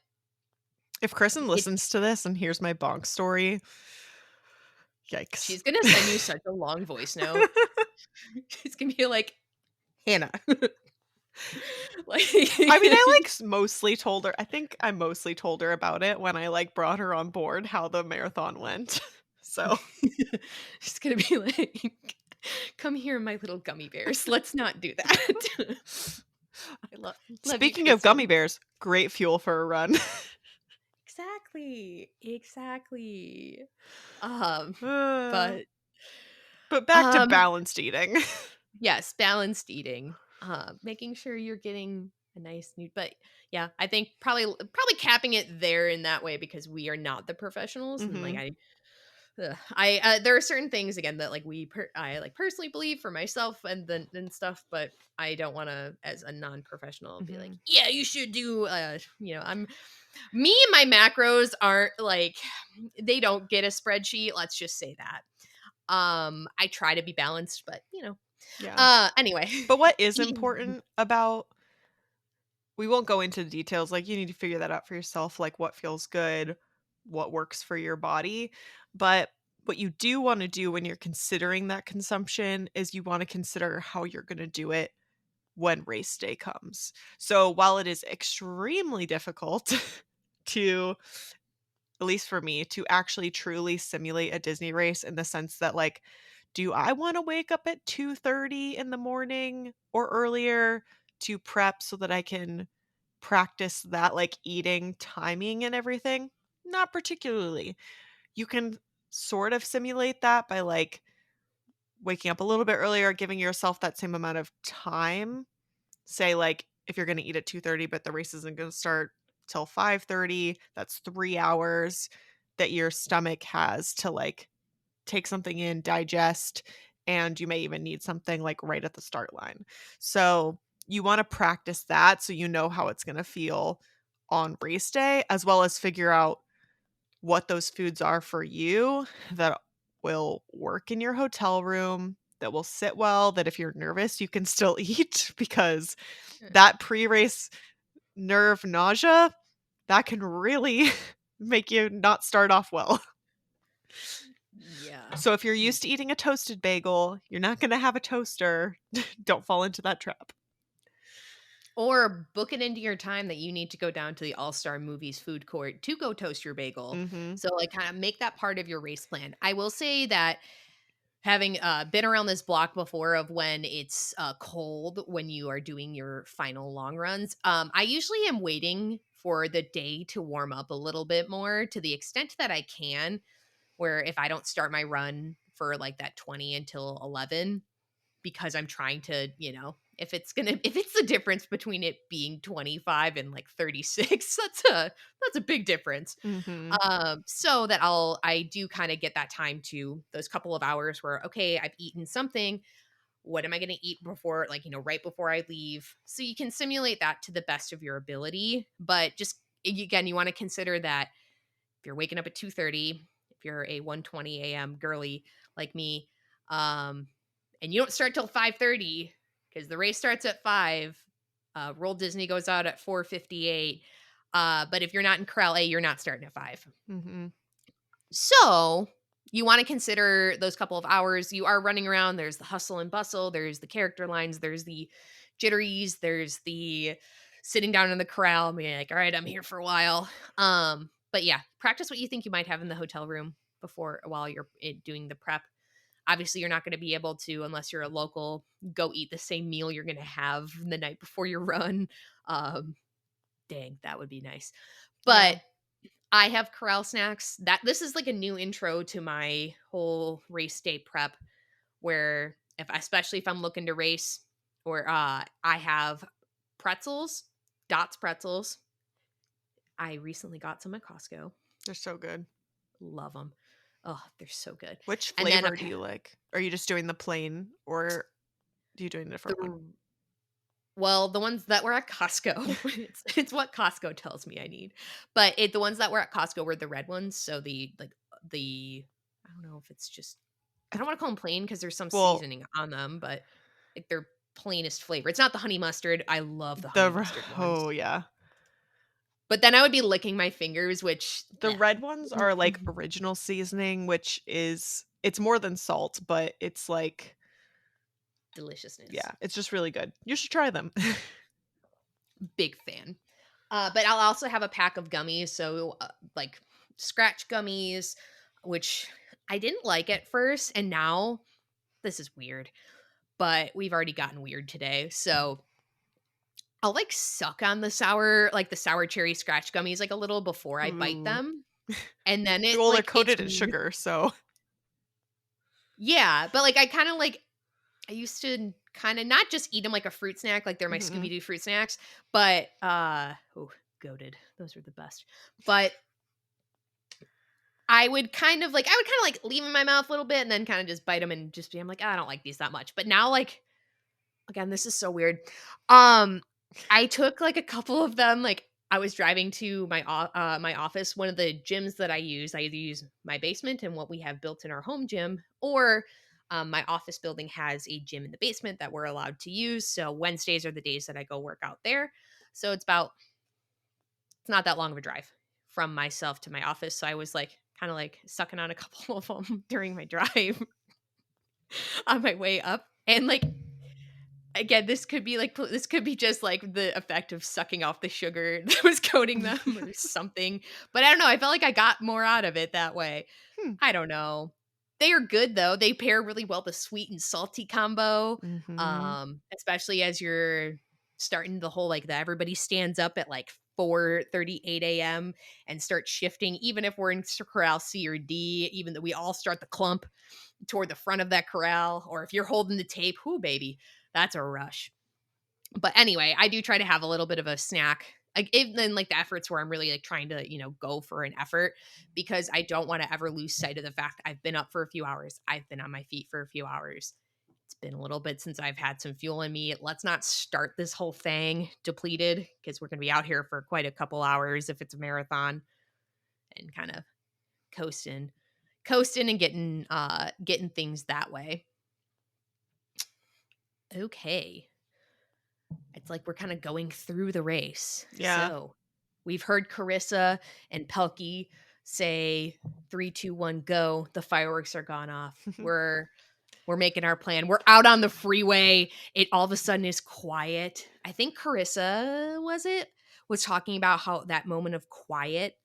If Kristen it's listens to this and hears my bonk story, yikes. she's gonna send you such a long voice note. It's gonna be like, Hannah. Like I mean, I, like, s mostly told her I think I mostly told her about it when I, like, brought her on board how the marathon went. So, she's gonna be like, "Come here, my little gummy bears. Let's not do that." I love you, speaking of gummy Kristen. bears, great fuel for a run. Exactly, exactly. Um, Uh, but but back to um, balanced eating. yes, balanced eating. Making sure you're getting a nice new. But yeah, I think probably capping it there in that way because we are not the professionals, and like Mhm. there are certain things again that like I like personally believe for myself and stuff, but I don't want to as a non-professional be like, Mhm. yeah, you should do I'm me and my macros aren't like they don't get a spreadsheet, let's just say that. I try to be balanced, but Yeah. anyway, But what is eating important about we won't go into the details, like, you need to figure that out for yourself, like, what feels good, what works for your body, but what you do wanna do when you're considering that consumption is you wanna consider how you're gonna do it when race day comes. So, while it is extremely difficult to at least for me, to actually truly simulate a Disney race in the sense that, like, do I wanna wake up at 2:30 in the morning or earlier to prep so that I can practice that, like, eating timing and everything? Not particularly. You can sort of simulate that by, like, waking up a little bit earlier, giving yourself that same amount of time. Say, like, if you're gonna eat at 2:30, but the race isn't gonna start till 5:30, that's 3 hours that your stomach has to, like, take something in, digest, and you may even need something, like, right at the start line. So, you wanna practice that so you know how it's gonna feel on race day, as well as figure out what those foods are for you that will work in your hotel room, that will sit well, that if you're nervous, you can still eat because that pre-race nerve nausea, that can really make you not start off well. yeah. So if you're used to eating a toasted bagel, you're not gonna have a toaster. Don't fall into that trap. Or book it into your time that you need to go down to the All-Star Movies food court to go toast your bagel. Mhm. So, like, kind of make that part of your race plan. I will say that having been around this block before of when it's cold when you are doing your final long runs, I usually am waiting for the day to warm up a little bit more to the extent that I can. Where if I don't start my run for like that 20 until 11, because I'm trying to, if it's the difference between it being 25 and like 36, that's a big difference. Mhm. So that I do kind of get that time to those couple of hours where okay, I've eaten something. What am I going to eat before, like, right before I leave? So you can simulate that to the best of your ability, but just again, you want to consider that if you're waking up at 2:30, if you're a 1:20 a.m. girly like me, um, and you don't start till 5:30 because the race starts at 5. Roll Disney goes out at 4:58. But if you're not in Corral A, you're not starting at 5. Mhm. So you want to consider those couple of hours you are running around. There's the hustle and bustle, there's the character lines, there's the jitteries, there's the sitting down in the corral, being like, all right, I'm here for a while. But yeah, practice what you think you might have in the hotel room before while you're doing the prep. Obviously, you're not going to be able to, unless you're a local, go eat the same meal you're going to have the night before your run. Um, Dang, that would be nice. Yeah. But I have corral snacks. That this is like a new intro to my whole race day prep where if especially if I'm looking to race or I have pretzels, Dots pretzels. I recently got some at Costco. They're so good. Love them. Oh, they're so good. Which And then flavor do you like? Are you just doing the plain or do you doing a different one? the well, the ones that were at Costco, it's what Costco tells me I need. But the ones that were at Costco were the red ones, so the I don't know if it's just I I don't wanna call them plain because there's some Well, seasoning on them, but, like, they're plainest flavor. It's not the honey mustard, I love the honey the mustard oh, ones. yeah. But then I would be licking my fingers, which, The red ones are, like, mm, original seasoning, which is it's more than salt, but it's like deliciousness. yeah, it's just really good. You should try them. Big fan. But I'll also have a pack of gummies, so, like, scratch gummies, which I didn't like at first, and now this is weird, but we've already gotten weird today, so I'll, like, suck on the sour cherry scratch gummies, like, a little before I bite Ooh. them, and then it, Well, they're like, it's coated in weird. sugar, so Yeah, but, like, I kinda, like I used to kinda not just eat them like a fruit snack, like they're my Scooby Mhm. Doo fruit snacks, but, ooh, goated. Those were the best. But I would kinda, like, leave 'em in my mouth a little bit and then kinda just bite them and just be I'm like, "I don't like these that much." But now, like again, this is so weird. Um, I took, like, a couple of them, like, I was driving to my office. One of the gyms that I either use my basement and what we have built in our home gym, or, my office building has a gym in the basement that we're allowed to use, so Wednesdays are the days that I go work out there. So it's not that long of a drive from myself to my office, so I was, like, kinda, like, sucking on a couple of them during my drive on my way up, and, like, again, this could be just, like, the effect of sucking off the sugar that was coating them or something, but I don't know, I felt like I got more out of it that way. Hmm. I don't know. They are good, though, they pair really well, the sweet and salty combo, Mhm. especially as you're starting the whole, like, the everybody stands up at, like, 4:38 AM and start shifting, even if we're in corral C or D, even though we all start the clump toward the front of that corral, or if you're holding the tape, whoo, baby, that's a rush. But anyway, I do try to have a little bit of a snack. Like even in like the efforts where I'm really like trying to, go for an effort because I don't want to ever lose sight of the fact I've been up for a few hours. I've been on my feet for a few hours. It's been a little bit since I've had some fuel in me. Let's not start this whole thing depleted because we're going to be out here for quite a couple hours if it's a marathon and kind of coasting and getting things that way. Okay. It's like we're kinda going through the race. Yeah. So, we've heard Carissa and Pelkey say, 3, 2, 1, go. The fireworks are gone off. We're making our plan. We're out on the freeway. It all of a sudden is quiet. I think Carissa, was talking about how that moment of quiet,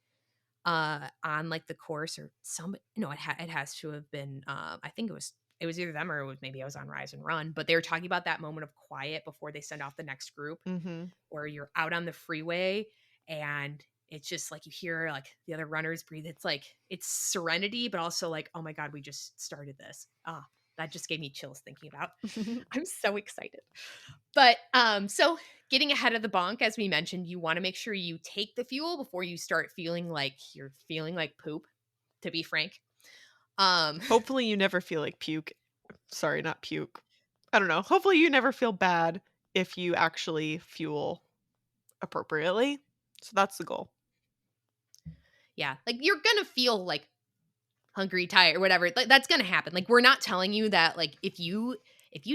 on, like, the course or some no, it has to have been, I think it was either them or it was maybe I was on Rise and Run, but they were talking about that moment of quiet before they send off the next group Mhm. where you're out on the freeway and it's just like you hear like the other runners breathe. It's like it's serenity, but also like, oh my God, we just started this. Ah, that just gave me chills thinking about. I'm so excited. But so getting ahead of the bonk, as we mentioned, you want to make sure you take the fuel before you start feeling like you're feeling like poop, to be frank. Um Hopefully, you never feel like puke. Sorry, not puke. I don't know. Hopefully, you never feel bad if you actually fuel appropriately. So that's the goal. Yeah, like, you're gonna feel, like, hungry, tired, whatever, like, that's gonna happen, like, we're not telling you that, like, if you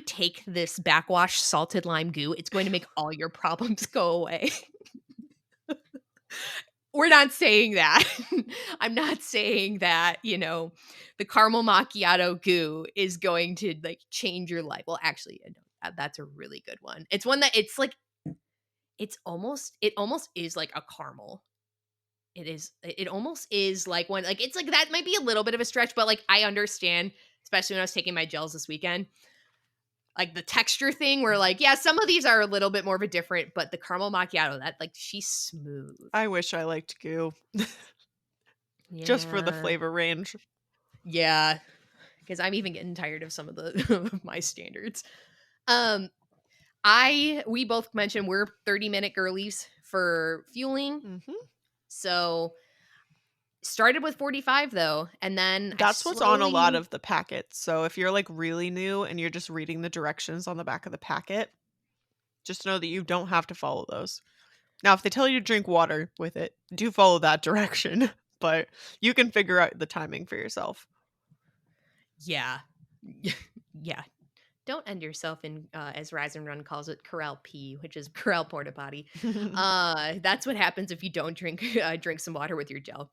take this backwash salted lime goo, it's going to make all your problems go away. We're not saying that. I'm not saying that, the caramel macchiato goo is going to, like, change your life. Well, actually, I don't that's a really good one. It's one that it's like it almost is like a caramel. It almost is like one like, it's like that might be a little bit of a stretch, but, like, I understand, especially when I was taking my gels this weekend, like, the texture thing where, like, yeah, some of these are a little bbit more of a different, but the caramel macchiato, that, like, she's smooth. I wish I liked goo just for the Yeah. flavor range. Yeah, because I'm even getting tired of some of the of my standards. Um, we both mentioned we're 30-minute girlies for fueling. Mhm. So started with 45 though, and then I That's what's on a lot slowly of the packets. So if you're like really new and you're just reading the directions on the back of the packet, just know that you don't have to follow those. Now, if they tell you to drink water with it, do follow that direction, but you can figure out the timing for yourself. yeah. Yeah. Don't end yourself in as Rise and Run calls it corral pee, which is corral porta potty. That's what happens if you don't drink some water with your gel.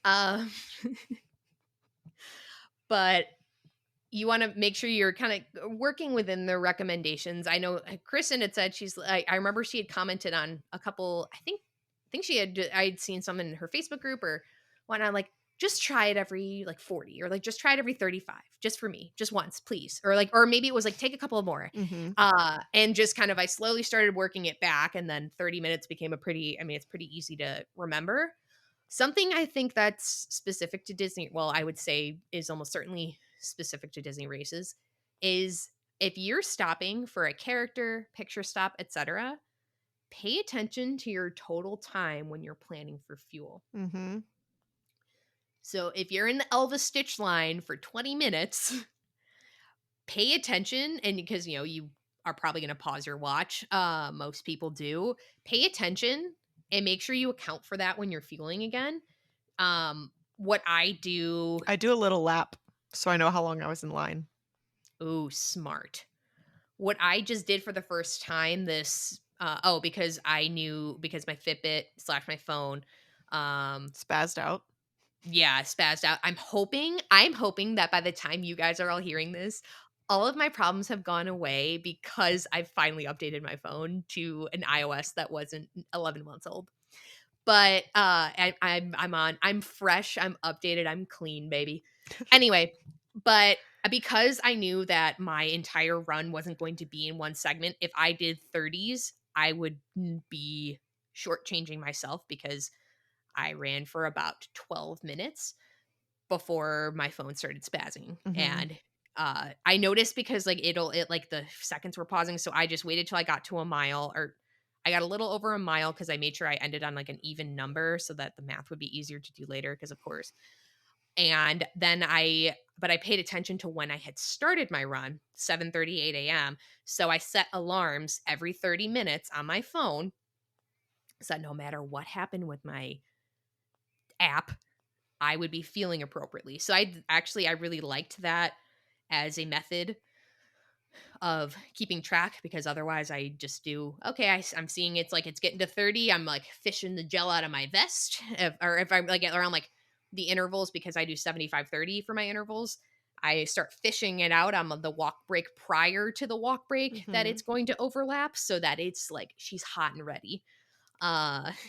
Um but you want to make sure you're kind of working within the recommendations. I know Kristen had said I remember she had commented on a couple. I think I'd seen some in her Facebook group or whatnot. Like, just try it every like 40 or like just try it every 35, just for me, just once, please. Or maybe it was like take a couple more. Mhm. And just kind of I slowly started working it back, and then 30 minutes became it's pretty easy to remember. Something I think that's specific to Disney, well, I would say is almost certainly specific to Disney races, is if you're stopping for a character, picture stop, etc., pay attention to your total time when you're planning for fuel. Mhm. So if you're in the Elvis Stitch line for 20 minutes, pay attention, and because you are probably going to pause your watch, most people do. Pay attention and make sure you account for that when you're fueling again. What I do I do a little lap so I know how long I was in line. Oh, smart. What I just did for the first time because I knew because my Fitbit slash my phone, um, Spazzed out. yeah, spazzed out. I'm hoping that by the time you guys are all hearing this, all of my problems have gone away because I've finally updated my phone to an iOS that wasn't 11 months old. But I'm fresh, I'm updated, I'm clean, baby. Anyway, but because I knew that my entire run wasn't going to be in one segment, if I did 30s, I would be shortchanging myself because I ran for about 12 minutes before my phone started spazzing. Mhm. And I noticed because like the seconds were pausing, so I just waited till I got to a mile, or I got a little over a mile because I made sure I ended on like an even number so that the math would be easier to do later, because of course. And then I paid attention to when I had started my run, 7:38 a.m. So I set alarms every 30 minutes on my phone so that no matter what happened with my app, I would be feeling appropriately. So I really liked that as a method of keeping track, because otherwise I just do okay. I'm seeing it's like it's getting to 30. I'm like fishing the gel out of my vest, or if I'm like around like the intervals, because I do 75/30 for my intervals. I start fishing it out on the walk break prior to the walk break that Mhm. it's going to overlap, so that it's like she's hot and ready.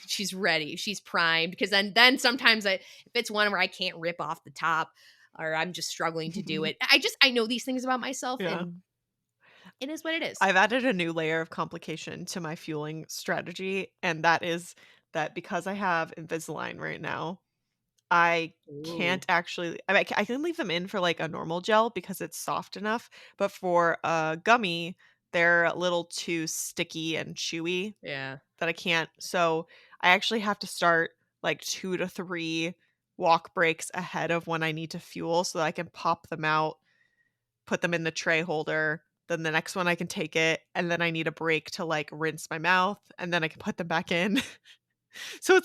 She's ready, she's primed, because then sometimes if it's one where I can't rip off the top, or I'm just struggling to do it, I know these things about myself, Yeah. and it is what it is. I've added a new layer of complication to my fueling strategy, and that is that because I have Invisalign right now, I Ooh. can't actually I can leave them in for, like, a normal gel because it's soft enough, but for a gummy, they're a little too sticky and chewy Yeah. that I can't, so I actually have to start, like, 2 to 3 walk breaks ahead of when I need to fuel so that I can pop them out, put them in the tray holder, then the next one I can take it, and then I need a break to, like, rinse my mouth, and then I can put them back in. So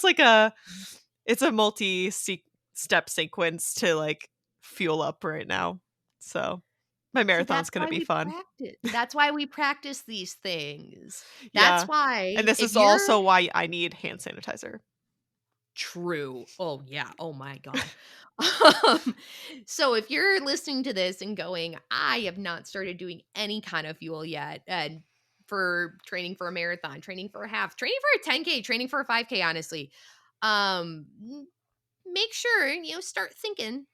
It's a multi-step sequence to, like, fuel up right now. So, my See, marathon's gonna be fun. that's why we practice these things. That's Yeah. And why this if is you're also why I need hand sanitizer. True. Oh, yeah. Oh my god. So if you're listening to this and going, "I have not started doing any kind of fuel yet," and for training for a marathon, training for a half, training for a 10K, training for a 5K, honestly, n make sure, start thinking,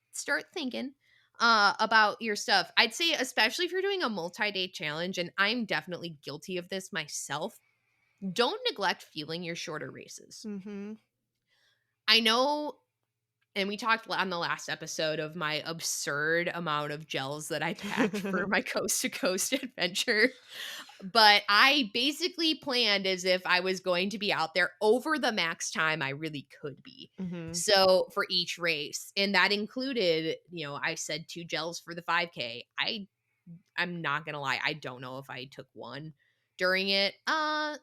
about your stuff. I'd say especially if you're doing a multi-day challenge, and I'm definitely guilty of this myself, don't neglect fueling your shorter races. Mhm. I know, and we talked on the last episode of my absurd amount of gels that I packed for my coast to coast adventure. But I basically planned as if I was going to be out there over the max time I really could be. Mhm. So for each race, and that included, I said 2 gels for the 5K. I'm not gonna lie, I don't know if I took one during it. I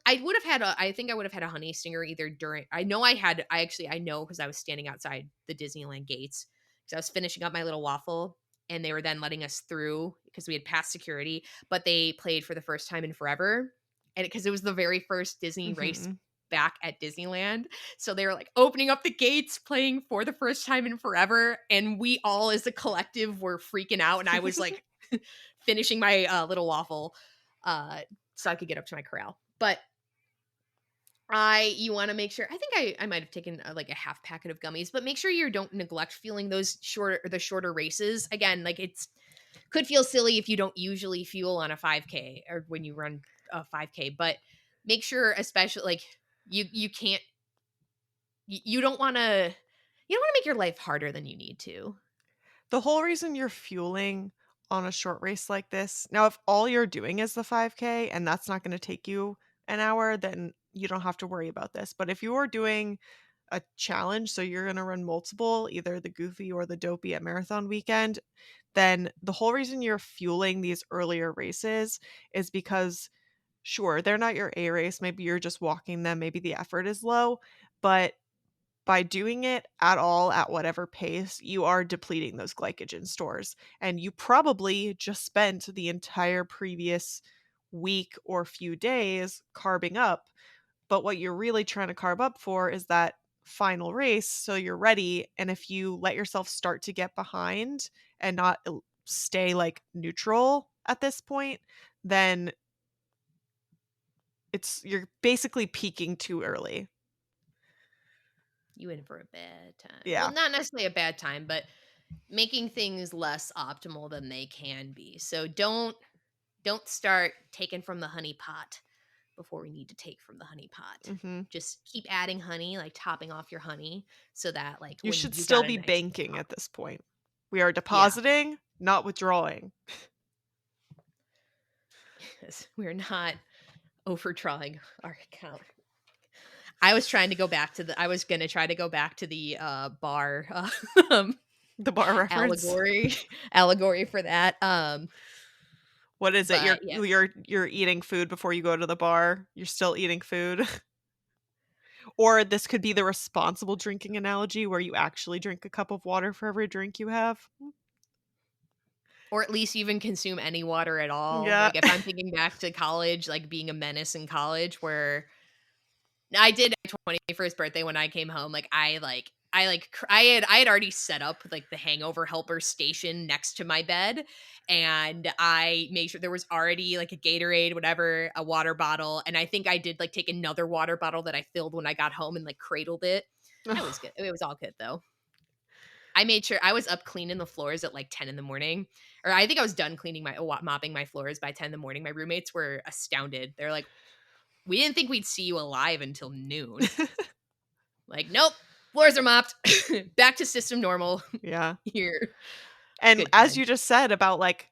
think I would have had a honey stinger either during I know because I was standing outside the Disneyland gates because I was finishing up my little waffle and they were then letting us through because we had passed security, but they played for the first time in forever. And because it was the very first Disney race Mhm. back at Disneyland. So they were like opening up the gates, playing for the first time in forever. And we all as a collective were freaking out. And I was like finishing my little waffle uh, so I could get up to my corral. But you want to make sure. I think I might have taken like a half packet of gummies, but make sure you don't neglect fueling the shorter races. Again, like it's could feel silly if you don't usually fuel on a 5K or when you run a 5K, but make sure, especially like you can't you don't want to make your life harder than you need to. The whole reason you're fueling on a short race like this now, if all you're doing is the 5K and that's not gonna take you an hour, then you don't have to worry about this, but if you're doing a challenge, so you're gonna run multiple, either the Goofy or the Dopey at marathon weekend, then the whole reason you're fueling these earlier races is because, sure, they're not your A race, maybe you're just walking them, maybe the effort is low, but by doing it at all at whatever pace, you are depleting those glycogen stores. And you probably just spent the entire previous week or few days carbing up. But what you're really trying to carb up for is that final race so you're ready. And if you let yourself start to get behind and not stay like neutral at this point, then you're basically peaking too early. You in for a bad time. Well, Yeah. not necessarily a bad time, but making things less optimal than they can be. So don't start taking from the honey pot before we need to take from the honey pot. Mhm. Just keep adding honey, like topping off your honey so that like You when should you still got a be nice banking pot. at this point. We are Yeah, depositing, not withdrawing. because we're not overdrawing our account. I was gonna try to go back to the bar um, The bar reference. allegory allegory for that. What is it? But You're yeah, you're eating food before you go to the bar. You're still eating food. Or this could be the responsible drinking analogy where you actually drink a cup of water for every drink you have. or at least even consume any water at all. Yeah. Like if I'm thinking back to college, like being a menace in college where I did my 21st birthday when I came home. I had already set up like the hangover helper station next to my bed, and I made sure there was already like a Gatorade, whatever, a water bottle, and I think I did like take another water bottle that I filled when I got home and like cradled it. It was good. It was all good though. I made sure I was up cleaning the floors at like 10 in the morning. Or I think I was done mopping my floors by 10 in the morning. My roommates were astounded. They're like, "We didn't think we'd see you alive until noon." Like, nope, floors are mopped. Back to system normal Yeah. here. And Good as times. you just said about, like,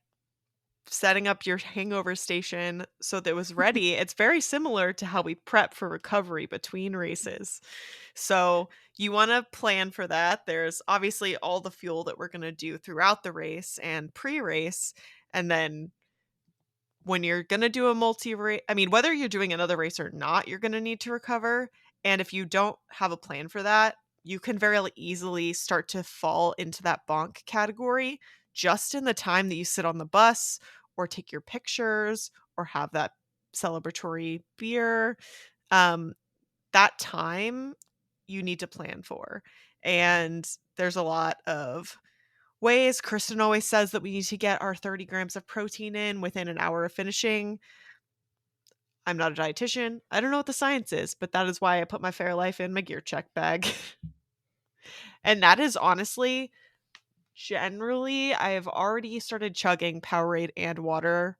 setting up your hangover station so that it was ready, it's very similar to how we prep for recovery between races. So, you wanna plan for that. There's obviously all the fuel that we're gonna do throughout the race and pre-race, and then when you're gonna do a multi-race, I mean, whether you're doing another race or not, you're gonna need to recover, and if you don't have a plan for that, you can very easily start to fall into that bonk category just in the time that you sit on the bus or take your pictures or have that celebratory beer. Um, that time you need to plan for. And there's a lot of ways. Kristen always says that we need to get our 30 grams of protein in within an hour of finishing. I'm not a dietitian. I don't know what the science is, but that is why I put my Fairlife in my gear check bag. And that is honestly, generally, I have already started chugging Powerade and water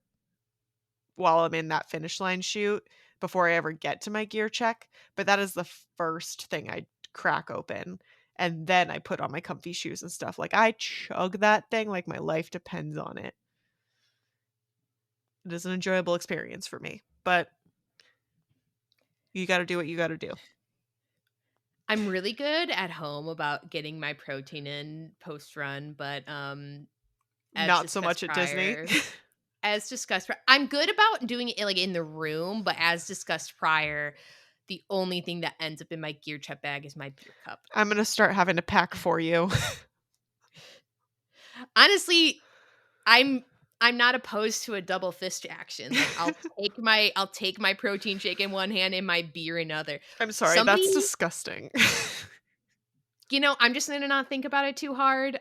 while I'm in that finish line shoot before I ever get to my gear check. But that is the first thing I crack open. And then I put on my comfy shoes and stuff. Like I chug that thing like my life depends on it. It is an enjoyable experience for me. But you got to do what you got to do. I'm really good at home about getting my protein in post run, but as Not so discussed much at Disney. prior, I'm good about doing it like in the room, but as discussed prior, the only thing that ends up in my gear check bag is my beer cup. I'm going to start having to pack for you. Honestly, I'm not opposed to a double fist action. Like I'll take my protein shake in one hand and my beer in other. I'm sorry, Somebody, that's disgusting. I'm just gonna not think about it too hard.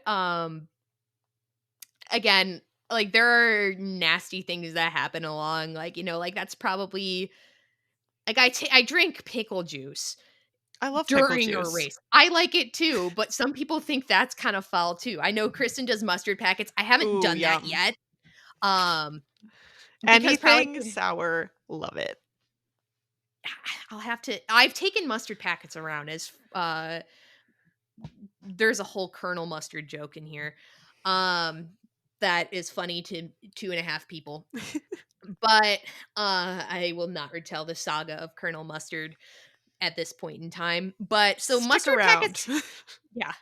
Again, like there are nasty things that happen along, like like that's probably like I drink pickle juice I love pickle during a juice. race. I like it too, but some people think that's kind of foul too. I know Kristen does mustard packets. I haven't Ooh, done that yum. yet. Um, because Anything probably sour, love it. I'll have to. I've taken mustard packets around as there's a whole Colonel Mustard joke in here. Um, that is funny to 2.5 people. But I will not retell the saga of Colonel Mustard at this point in time. But so Stick mustard around. packets, yeah.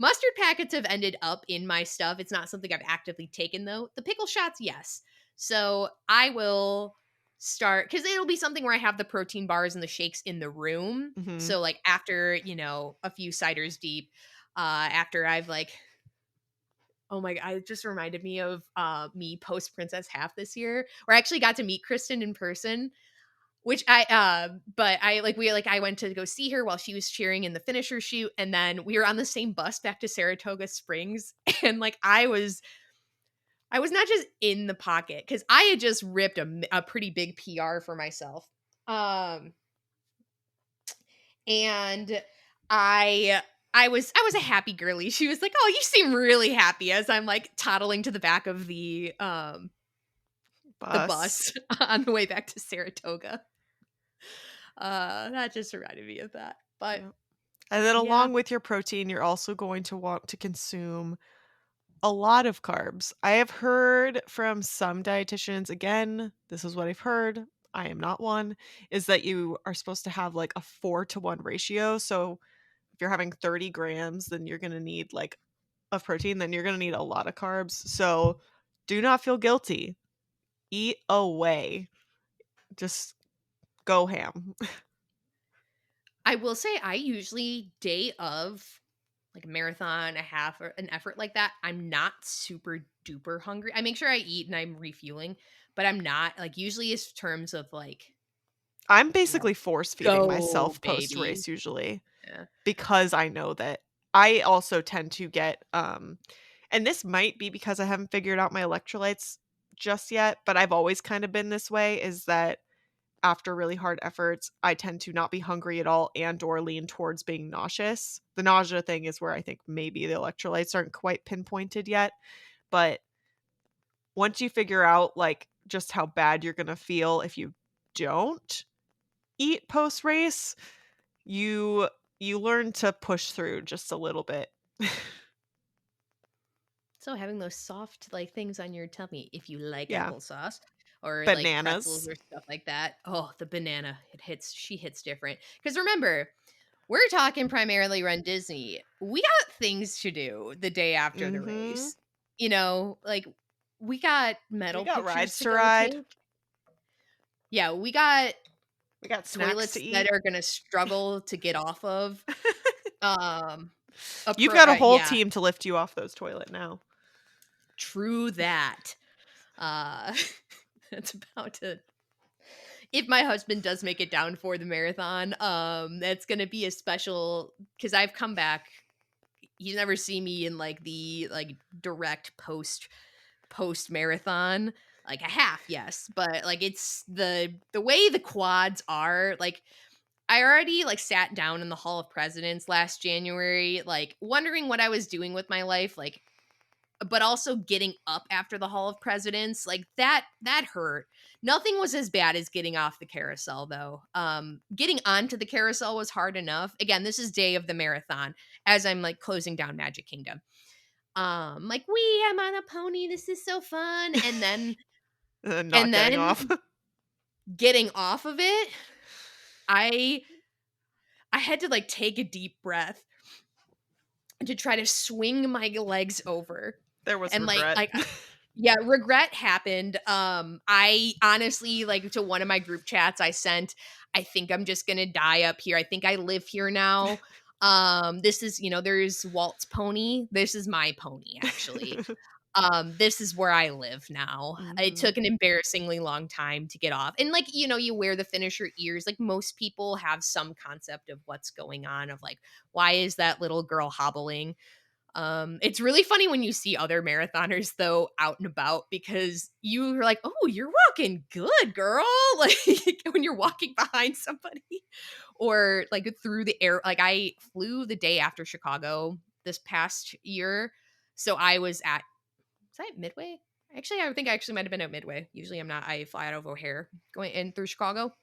Mustard packets have ended up in my stuff. It's not something I've actively taken though. The pickle shots, yes. So I will start because it'll be something where I have the protein bars and the shakes in the room. Mhm. So like after, a few ciders deep, after I've like oh my god, it just reminded me of me post Princess Half this year, where I actually got to meet Kristen in person. Which but I went to go see her while she was cheering in the finisher shoot, and then we were on the same bus back to Saratoga Springs, and like I was not just in the pocket because I had just ripped a pretty big PR for myself, um, and I was a happy girly. She was like, "Oh, you seem really happy," as I'm like toddling to the back of the Bus. bus on the way back to Saratoga. That just reminded me of that. But Yep. And then yeah, along with your protein, you're also going to want to consume a lot of carbs. I have heard from some dietitians, again, this is what I've heard. I am not one, is that you are supposed to have like a 4-to-1 ratio. So if you're having 30 grams, then you're going to need like of protein, then you're going to need a lot of carbs. So do not feel guilty. Eat away. Just go ham. I will say I usually day of like a marathon, a half, or an effort like that, I'm not super duper hungry. I make sure I eat and I'm refueling, but I'm not like usually it's terms of like, I'm you know, basically force feeding go myself post baby. race usually Yeah. because I know that I also tend to get and this might be because I haven't figured out my electrolytes just yet, but I've always kind of been this way is that after really hard efforts, I tend to not be hungry at all and or lean towards being nauseous. The nausea thing is where I think maybe the electrolytes aren't quite pinpointed yet, but once you figure out like just how bad you're going to feel if you don't eat post race, you you learn to push through just a little bit. So having those soft like things on your tummy, if you like Yeah. applesauce or like pretzels Bananas. or stuff like that. Oh, the banana, she hits different. Because remember, we're talking primarily Run Disney. We got things to do the day after the Mhm. race. Like we got We medal got pictures rides to to go ride. take. Yeah, we got We got snacks to toilets that eat. are gonna struggle to get off of. Um, You've got a whole yeah, team to lift you off those toilet now. true that. Uh, that's about to if my husband does make it down for the marathon, that's gonna be a special because I've come back. He's never seen me in like the direct post marathon. Like a half, yes, but like it's the way the quads are. Like I already like sat down in the Hall of Presidents last January, like wondering what I was doing with my life. Like but also getting up after the Hall of Presidents, like that hurt. Nothing was as bad as getting off the carousel though. Getting onto the carousel was hard enough. Again, this is day of the marathon as I'm like closing down Magic Kingdom. Like we I'm on a pony, this is so fun. Not And getting off. then getting off of it, I I had to like take a deep breath to try to swing my legs over. There was And regret. yeah, regret happened. I honestly like to one of my group chats I sent, I think I'm just gonna die up here. I think I live here now. This is, there's Walt's pony. This is my pony, actually. This is where I live now. It Mhm. took an embarrassingly long time to get off. And like, you wear the finisher ears. Like most people have some concept of what's going on, of like, why is that little girl hobbling? It's really funny when you see other marathoners though out and about because you're like, "Oh, you're walking good, girl." Like when you're walking behind somebody or like through the air. Like I flew the day after Chicago this past year. So was I at Midway? Actually, I think I actually might have been at Midway. Usually I'm not. I fly out of O'Hare going in through Chicago.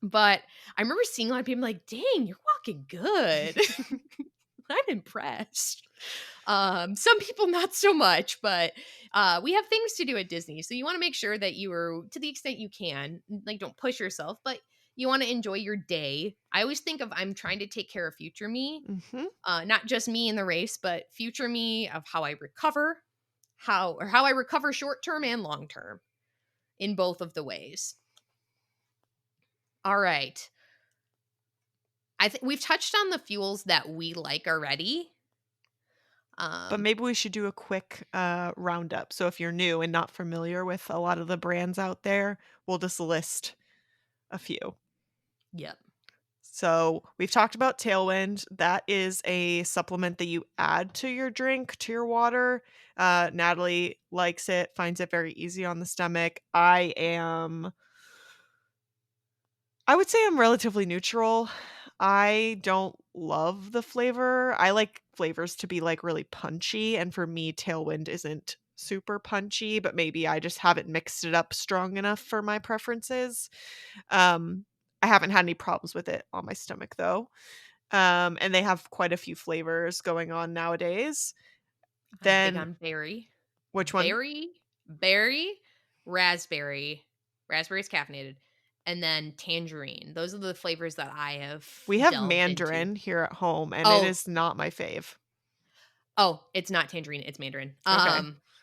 But I remember seeing a lot of people like, "Dang, you're walking good." I'm impressed. Some people not so much, but we have things to do at Disney. So you want to make sure that you are, to the extent you can, like don't push yourself, but you want to enjoy your day. I always think of I'm trying to take care of future me, Mhm. not just me in the race, but future me of how I recover, how I recover short term and long term in both of the ways. All right. I think we've touched on the fuels that we like already. But Um, maybe we should do a quick, roundup. So if you're new and not familiar with a lot of the brands out there, we'll just list a few. yep. So we've talked about Tailwind. That is a supplement that you add to your drink, to your water. Natalie likes it, finds it very easy on the stomach. I would say I'm relatively neutral. I don't love the flavor. I like flavors to be like really punchy, and for me, Tailwind isn't super punchy, but maybe I just haven't mixed it up strong enough for my preferences. Um, I haven't had any problems with it on my stomach though. And they have quite a few flavors going on nowadays. I'm big Then on berry. which one? Berry, raspberry. Raspberry is caffeinated. And then tangerine. Those are the flavors that I have We have delved into. mandarin here at home, and it Oh, is not my fave. it's not tangerine, it's mandarin. Okay.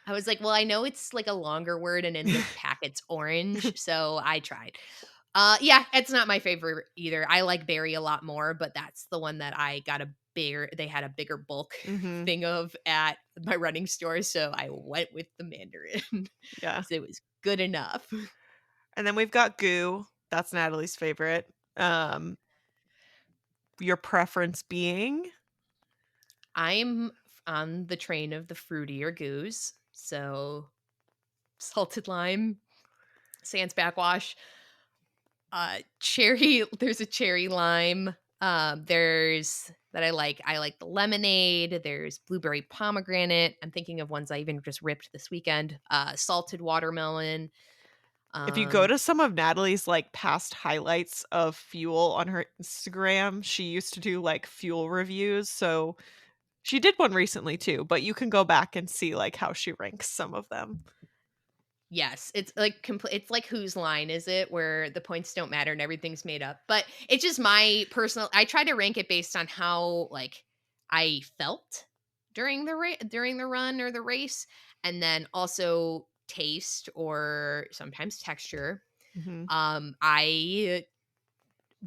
I was like, well, I know it's like a longer word and in the packet's orange, so I tried. Yeah, it's not my favorite either. I like berry a lot more, but that's the one that I got a bigger they had a bigger bulk Mhm. thing of at my running store, so I went with the mandarin Yeah. because it was good enough. And then we've got goo. That's Natalie's favorite. Um, your preference being? I'm on the train of the fruitier goos, so salted lime, sans backwash, cherry there's a cherry lime, there's that I like the lemonade, there's blueberry pomegranate, I'm thinking of ones I even just ripped this weekend, salted watermelon, If you go um to some of Natalie's, like, past highlights of fuel on her Instagram, she used to do, like, fuel reviews, so she did one recently too, but you can go back and see, like, how she ranks some of them. yes, it's like it's like whose line is it where the points don't matter and everything's made up. But it's just my personal I try to rank it based on how like I felt during the run or the race and then also taste or sometimes texture. Mhm. I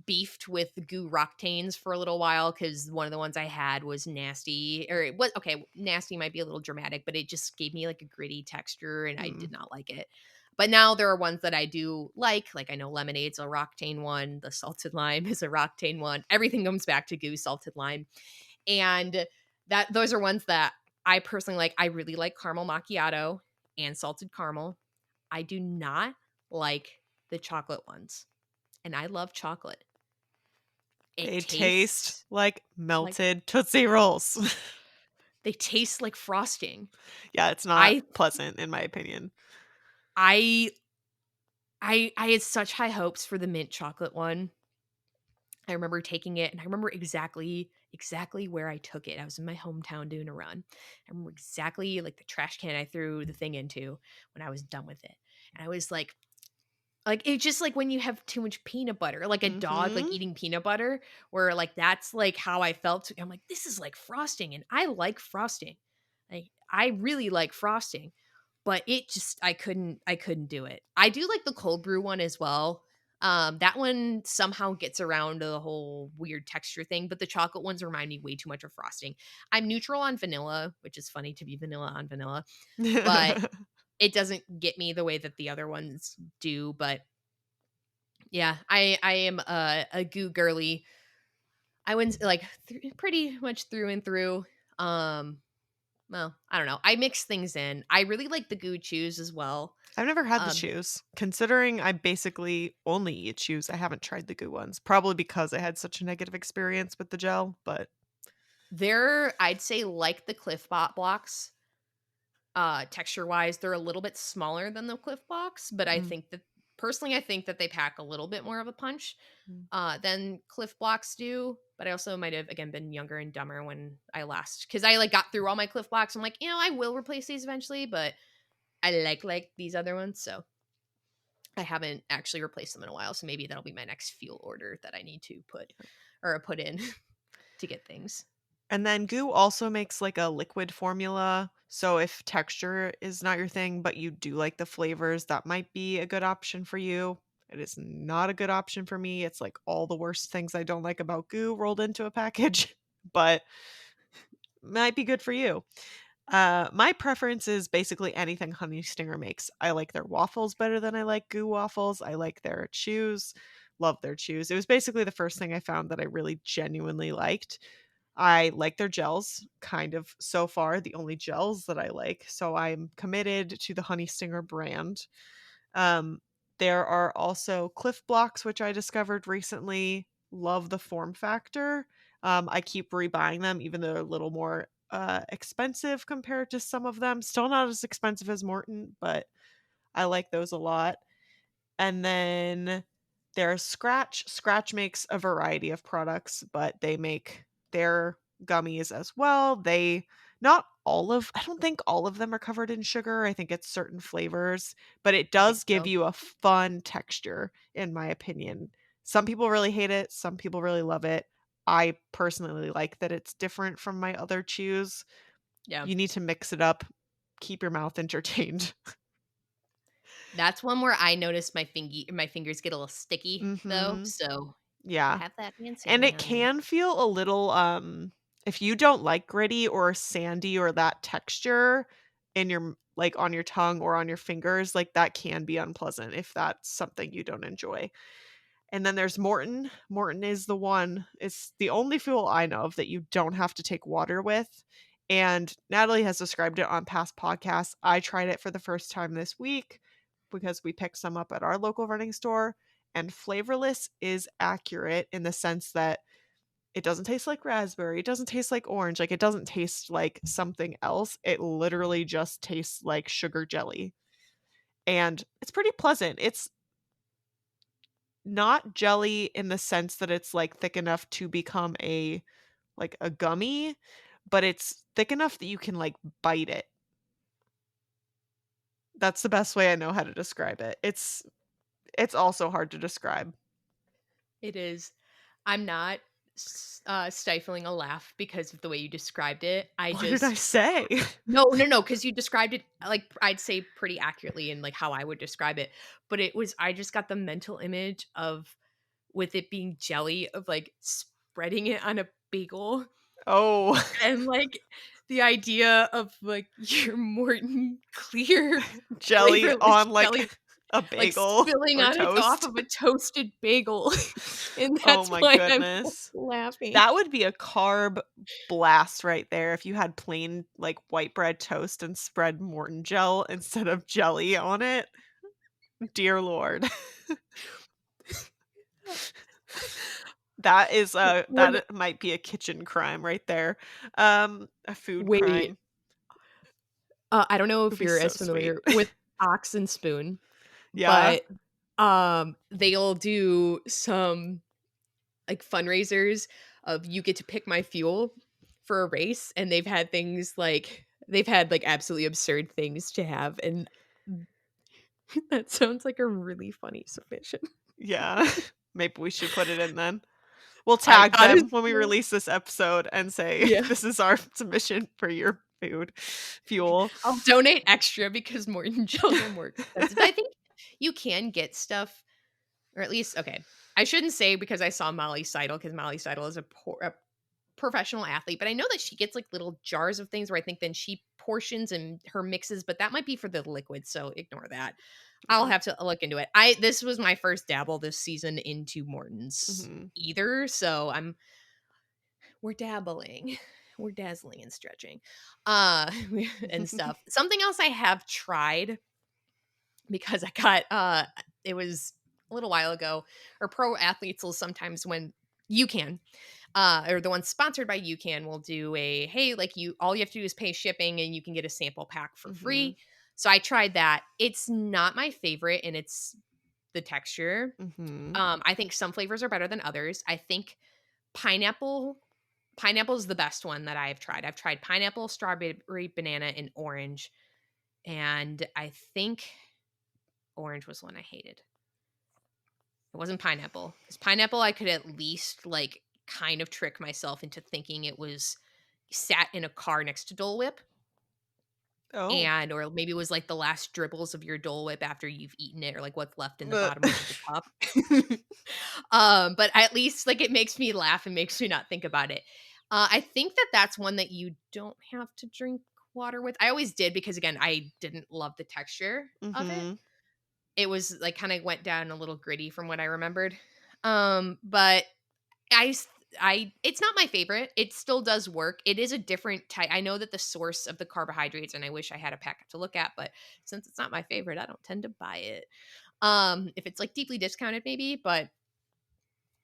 beefed with goo Roctanes for a little while because one of the ones I had was nasty, or it was okay. Nasty might be a little dramatic, but it just gave me like a gritty texture, and I Mm. did not like it. But now there are ones that I do like. Like I know lemonade's a Roctane one, the salted lime is a Roctane one. Everything comes back to goo salted lime, and that those are ones that I personally like. I really like caramel macchiato and salted caramel. I do not like the chocolate ones, and I love chocolate. It They taste tastes like like melted Tootsie Rolls. they taste like frosting. Yeah, it's not I pleasant in my opinion. I I had such high hopes for the mint chocolate one. I remember taking it, and I remember exactly where I took it. I was in my hometown doing a run. I remember exactly like the trash can I threw the thing into when I was done with it. And I was like, it's just like when you have too much peanut butter, like a dog, like Mhm. eating peanut butter, where like that's like how I felt. I'm like, this is like frosting, and I like frosting. Like I really like frosting, but it just I couldn't do it. I do like the cold brew one as well. That one somehow gets around to the whole weird texture thing, but the chocolate ones remind me way too much of frosting. I'm neutral on vanilla, which is funny to be vanilla on vanilla, but it doesn't get me the way that the other ones do. But yeah, I am a goo girly. I went like pretty much through and through. Um, well, I don't know. I mix things in. I really like the goo chews as well. I've never had the Um, chews. Considering I basically only eat chews, I haven't tried the goo ones. Probably because I had such a negative experience with the gel, but they're I'd say like the Cliff Bot blocks. Texture wise, they're a little bit smaller than the Cliff blocks, but I mm, think that personally, I think that they pack a little bit more of a punch mm. than Cliff blocks do. But I also might have again been younger and dumber when I last because I like got through all my Cliff blocks. I'm like, I will replace these eventually, but I like these other ones, so I haven't actually replaced them in a while. So maybe that'll be my next fuel order that I need to put in to get things. And then goo also makes like a liquid formula. So if texture is not your thing, but you do like the flavors, that might be a good option for you. It is not a good option for me. It's like all the worst things I don't like about goo rolled into a package, but might be good for you. My preference is basically anything Honey Stinger makes. I like their waffles better than I like goo waffles. I like their chews. Love their chews. It was basically the first thing I found that I really genuinely liked. I like their gels, kind of so far the only gels that I like. So I'm committed to the Honey Stinger brand. Um, there are also Cliff Blocks, which I discovered recently. Love the form factor. I keep rebuying them, even though they're a little more expensive compared to some of them. Still not as expensive as Morton, but I like those a lot. And then there's Scratch. Scratch makes a variety of products, but they make their gummies as well. They not all of I don't think all of them are covered in sugar. I think it's certain flavors, but it I think does give so. you a fun texture in my opinion. Some people really hate it, some people really love it. I personally like that it's different from my other chews. Yeah. You need to mix it up, keep your mouth entertained. That's one where I noticed my fingers get a little sticky though, Mhm. so Yeah. have that hand And it sanitizer. can feel a little, if you don't like gritty or sandy or that texture in your like, on your tongue or on your fingers, like, that can be unpleasant if that's something you don't enjoy. And then there's Morton. Morton is the one it's the only fuel I know of that you don't have to take water with, and Natalie has described it on past podcasts. I tried it for the first time this week because we picked some up at our local running store, and flavorless is accurate in the sense that it doesn't taste like raspberry, it doesn't taste like orange, like, it doesn't taste like something else, it literally just tastes like sugar jelly, and it's pretty pleasant. It's not jelly in the sense that it's, like, thick enough to become a gummy, but it's thick enough that you can, like, bite it. That's the best way I know how to describe it. It's also hard to describe. It is. I'm not stifling a laugh because of the way you described it. I What did I just say? no, because you described it like I'd say pretty accurately and like how I would describe it. But it was I just got the mental image of with it being jelly of, like, spreading it on a bagel Oh, and, like, the idea of, like, your Morton clear jelly flavorless on, like, jelly, a like, bagel spilling or on it off toast. of a toasted bagel, and Oh that's my why I'm goodness. laughing. That would be a carb blast right there if you had plain, like, white bread toast and spread Morton gel instead of jelly on it. Dear Lord. When That might be a kitchen crime right there. A food wait, crime. I don't know Would if be you're so as sweet. familiar with Ox and Spoon, Yeah. but, they'll do some, like, fundraisers of you get to pick my fuel for a race, and they've had, like, absolutely absurd things to have, and that sounds like a really funny submission. Yeah. Maybe we should put it in then. We'll I tag them when we honestly release this episode and say, yeah. "This is our submission for your food fuel." I'll donate extra because Morton gels are more expensive. I think you can get stuff or at least okay, I shouldn't say because I saw Molly Seidel because Molly Seidel is a professional athlete, but I know that she gets, like, little jars of things where I think then she portions and her mixes, but that might be for the liquid, so ignore that. I'll Yeah. have to look into it. I This was my first dabble this season into Morton's Mhm. either, so we're dabbling. We're dazzling and stretching. Uh and stuff. Something else I have tried because I got it was a little while ago, or pro athletes will sometimes when you can or the one sponsored by UCAN will do a hey, like you all you have to do is pay shipping and you can get a sample pack for Mhm. free. So I tried that. It's not my favorite and it's the texture. Mhm. I think some flavors are better than others. I think pineapple pineapple is the best one that I've tried. I've tried pineapple, strawberry, banana, and orange. And I think orange was one I hated. It wasn't pineapple. Because pineapple, I could at least like kind of trick myself into thinking it was sat in a car next to Dole Whip. Oh. And or maybe it was like the last dribbles of your Dole Whip after you've eaten it, or like what's left in the But bottom of the cup. But at least like it makes me laugh and makes me not think about it. I think that that's one that you don't have to drink water with. I always did because again, I didn't love the texture of it. Mhm. It was like kind of went down a little gritty from what I remembered. But I s- I it's not my favorite. It still does work. It is a different type. I know that the source of the carbohydrates, and I wish I had a packet to look at, but since it's not my favorite, I don't tend to buy it. If it's like deeply discounted, maybe, but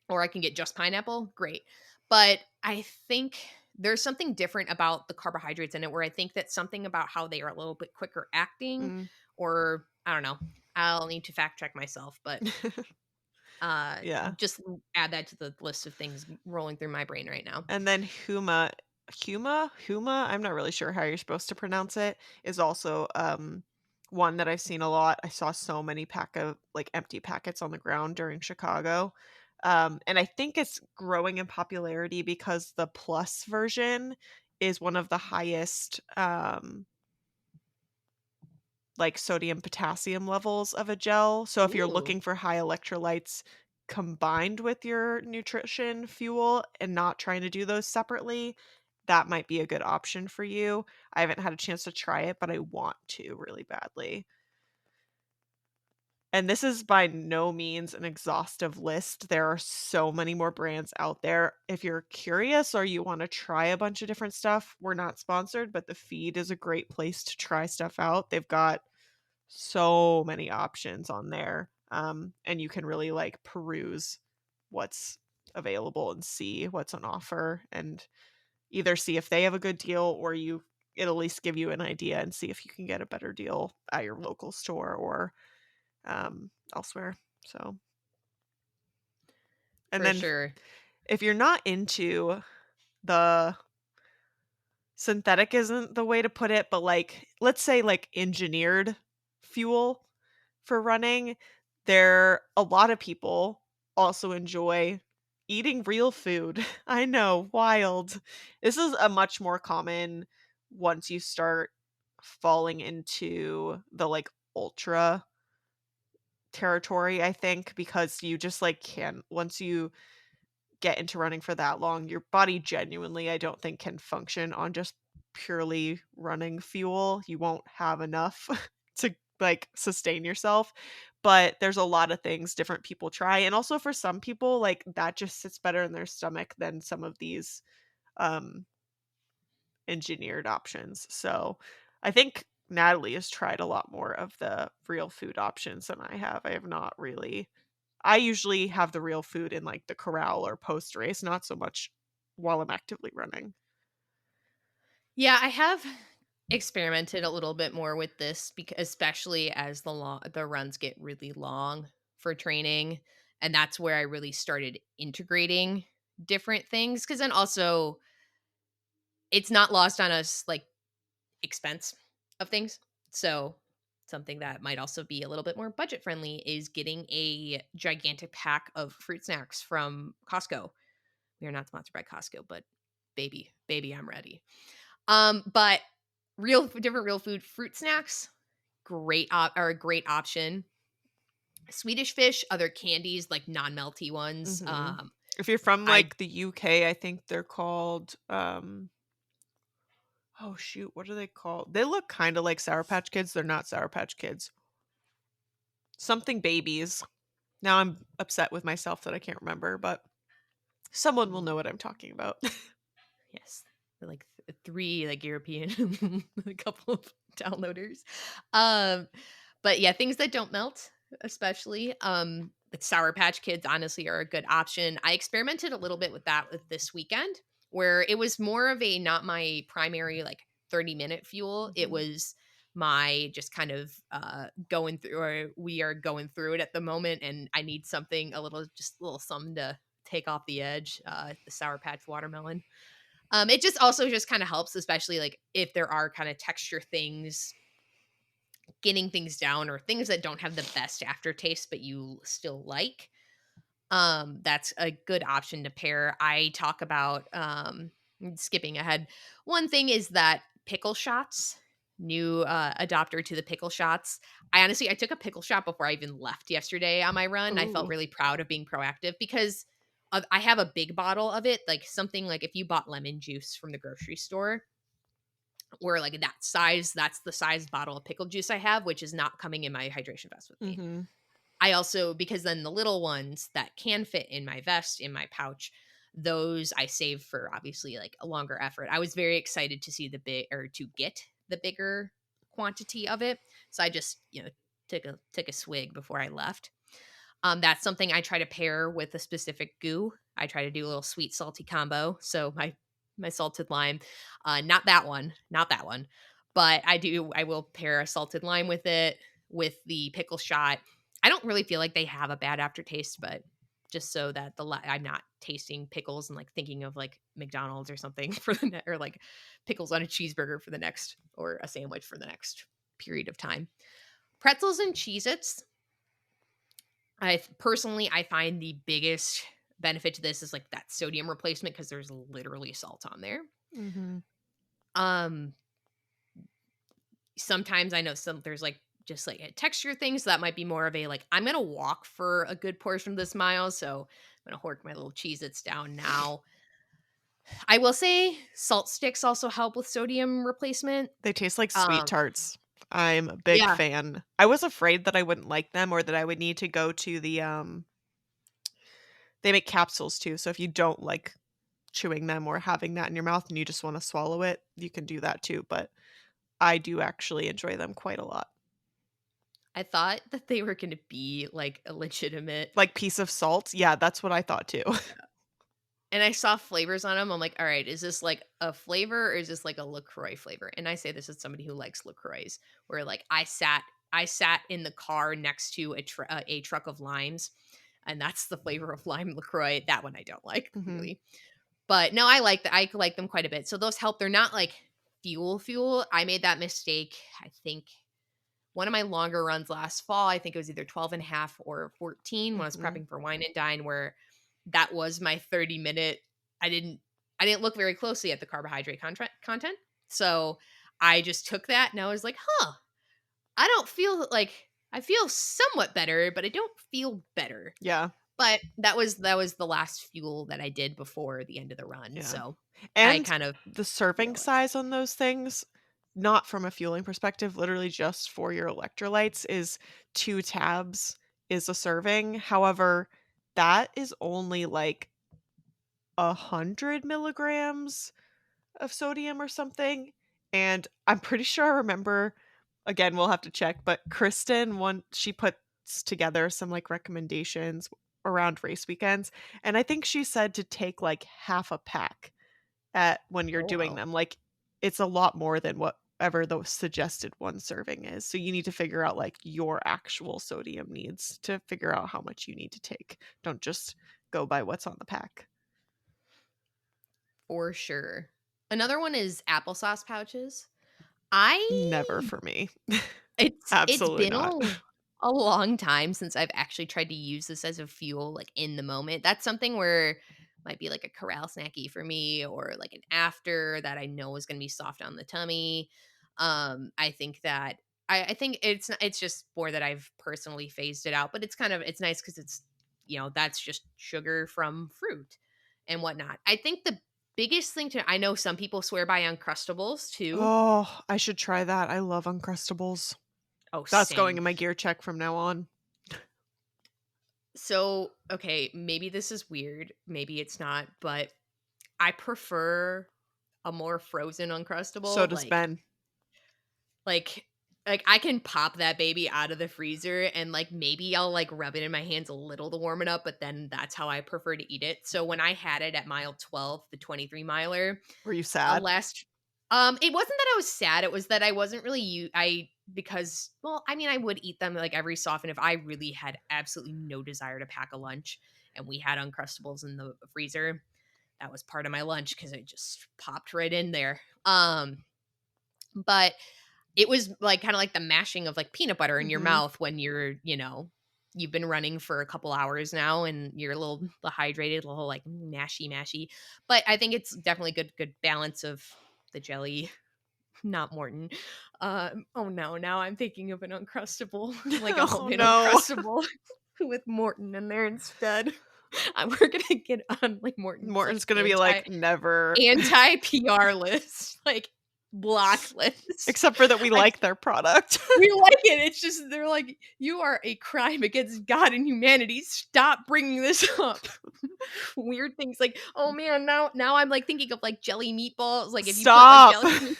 or I can get just pineapple, great. But I think there's something different about the carbohydrates in it where I think that something about how they are a little bit quicker acting, Mm. or I don't know. I'll need to fact check myself, but uh Yeah. just add that to the list of things rolling through my brain right now. And then huma, I'm not really sure how you're supposed to pronounce it, is also, one that I've seen a lot. I saw so many pack of like, empty packets on the ground during Chicago. And I think it's growing in popularity because the plus version is one of the highest, like, sodium potassium levels of a gel. So if you're Ooh, looking for high electrolytes combined with your nutrition fuel and not trying to do those separately, that might be a good option for you. I haven't had a chance to try it, but I want to really badly. And this is by no means an exhaustive list. There are so many more brands out there. If you're curious or you want to try a bunch of different stuff, we're not sponsored, but the feed is a great place to try stuff out. They've got so many options on there. And you can really like peruse what's available and see what's on offer and either see if they have a good deal or it'll at least give you an idea and see if you can get a better deal at your local store or elsewhere. So, and for then sure. if you're not into the synthetic isn't the way to put it, but like let's say like engineered fuel for running, a lot of people also enjoy eating real food. I know, wild. This is a much more common once you start falling into the like ultra territory, I think, because you just, like, can once you get into running for that long, your body genuinely, I don't think, can function on just purely running fuel. You won't have enough to, like, sustain yourself, but there's a lot of things different people try, and also for some people, like, that just sits better in their stomach than some of these, um, engineered options. So, I think Natalie has tried a lot more of the real food options than I have. I have not really. I usually have the real food in, like, the corral or post race, not so much while I'm actively running. Yeah, I have experimented a little bit more with this because especially as the runs get really long for training, and that's where I really started integrating different things because then also it's not lost on us like expense of things. So something that might also be a little bit more budget friendly is getting a gigantic pack of fruit snacks from Costco. We are not sponsored by Costco, but baby, I'm ready. But different real food fruit snacks, are a great option. Swedish fish, other candies like non-melty ones. Mhm. If you're from, I like, the UK, I think they're called, oh, shoot, what are they called? They look kinda like Sour Patch Kids, they're not Sour Patch Kids. Something babies. Now I'm upset with myself that I can't remember, but someone will mm, know what I'm talking about. yes, they're like three like European, a couple of downloaders. Um, but yeah, things that don't melt, especially. Like Sour Patch Kids, honestly, are a good option. I experimented a little bit with that with this weekend, where it was more of a not my primary like 30-minute fuel. It Mhm. was my just kind of going through, or we are going through it at the moment, and I need something just a little something to take off the edge. The Sour Patch watermelon. It just also just kind of helps, especially like if there are kind of texture things, getting things down or things that don't have the best aftertaste, but you still like. That's a good option to pair. I talk about skipping ahead. One thing is that pickle shots, new adopter to the pickle shots. I took a pickle shot before I even left yesterday on my run. I felt Ooh. really proud of being proactive because I have a big bottle of it, like something like if you bought lemon juice from the grocery store, where like that size, that's the size bottle of pickle juice I have, which is not coming in my hydration vest with me. Mhm. I also, because then the little ones that can fit in my vest, in my pouch, those I save for obviously like a longer effort. I was very excited to see the big or to get the bigger quantity of it. So I just, took a swig before I left. That's something I try to pair with a specific goo. I try to do a little sweet salty combo. So my salted lime, not that one, but I will pair a salted lime with it with the pickle shot. I don't really feel like they have a bad aftertaste, but just so that I'm not tasting pickles and like thinking of like McDonald's or something for or like pickles on a cheeseburger for the next or a sandwich for the next period of time. Pretzels and Cheez-Its, I find the biggest benefit to this is like that sodium replacement because there's literally salt on there. Mhm. Um, Sometimes I know there's like just like a texture thing, so that might be more of a like I'm gonna walk for a good portion of this mile, so I'm gonna hoard my little Cheez Its down now. I will say salt sticks also help with sodium replacement. They taste like sweet Um, tarts. I'm a big yeah, fan. I was afraid that I wouldn't like them or that I would need to go to the, they make capsules too, so if you don't like chewing them or having that in your mouth and you just wanna swallow it, you can do that too, but I do actually enjoy them quite a lot. I thought that they were gonna be like a legitimate. Like piece of salt? Yeah, that's what I thought too. And I saw flavors on them. I'm like, "All right, is this like a flavor or is this like a LaCroix flavor?" And I say this as somebody who likes LaCroix, where like I sat in the car next to a truck of limes, and that's the flavor of lime LaCroix. That one I don't like, Mhm. clearly. But no, I like them quite a bit. So those help. They're not like fuel. I made that mistake, I think one of my longer runs last fall, I think it was either 12 and a half or 14 when I was Mhm. prepping for Wine and Dine, where that was my 30-minute. I didn't I didn't look very closely at the carbohydrate content. So I just took that and I was like, huh, I don't feel like I feel somewhat better, but I don't feel better. Yeah, But that was the last fuel that I did before the end of the run, yeah. so I And kind of the serving feel it. size on those things, not from a fueling perspective, literally just for your electrolytes, is 2 tabs is a serving. However, that is only like 100 milligrams of sodium or something. And I'm pretty sure I remember, again, we'll have to check, but Kristen, one, she puts together some like recommendations around race weekends. And I think she said to take like half a pack at when you're Oh, doing wow. them. Like it's a lot more than whatever the suggested one serving is. So you need to figure out like your actual sodium needs to figure out how much you need to take. Don't just go by what's on the pack. For sure. Another one is applesauce pouches. I Never for me. it's Absolutely been not. a long time since I've actually tried to use this as a fuel, like, in the moment. That's something where might be, like, a corral snacky for me or, like, an after that I know is gonna be soft on the tummy. I think that I think it's just more that I've personally phased it out, but it's nice because that's just sugar from fruit and whatnot. I think the biggest thing to I know some people swear by Uncrustables too. Oh, I should try that. I love Uncrustables. Oh, That's going same. in my gear check from now on. So, okay, maybe this is weird, maybe it's not, but I prefer a more frozen So Uncrustable, does Ben. like like, I can pop that baby out of the freezer and, like, maybe I'll, like, rub it in my hands a little to warm it up, but then that's how I prefer to eat it. So when I had it at mile 12, the 23 miler, Were you sad? last it wasn't that I was sad, it was that I wasn't really I because well, I mean, I would eat them, like, every so often if I really had absolutely no desire to pack a lunch and we had Uncrustables in the freezer, that was part of my lunch because it just popped right in there. But it was, like, kinda like the mashing of, like, peanut butter in your Mhm. mouth when you've been running for a couple hours now and you're a little dehydrated, a little, like, mashy. But I think it's definitely good balance of the jelly, not Morton. Oh, no, now I'm thinking of an Uncrustable, like a Oh, homemade no. Uncrustable with Morton in there instead. We're gonna get on, like, Morton's, like, Morton's gonna be like, "Never." anti-PR list, like, block list. Except for that we I like their product. We like it, it's just they're like, "You are a crime against God and humanity, stop bringing this up." Weird things like, "Oh, man, now I'm, like, thinking of, like, jelly meatballs, like, if you put, like, Stop. jelly."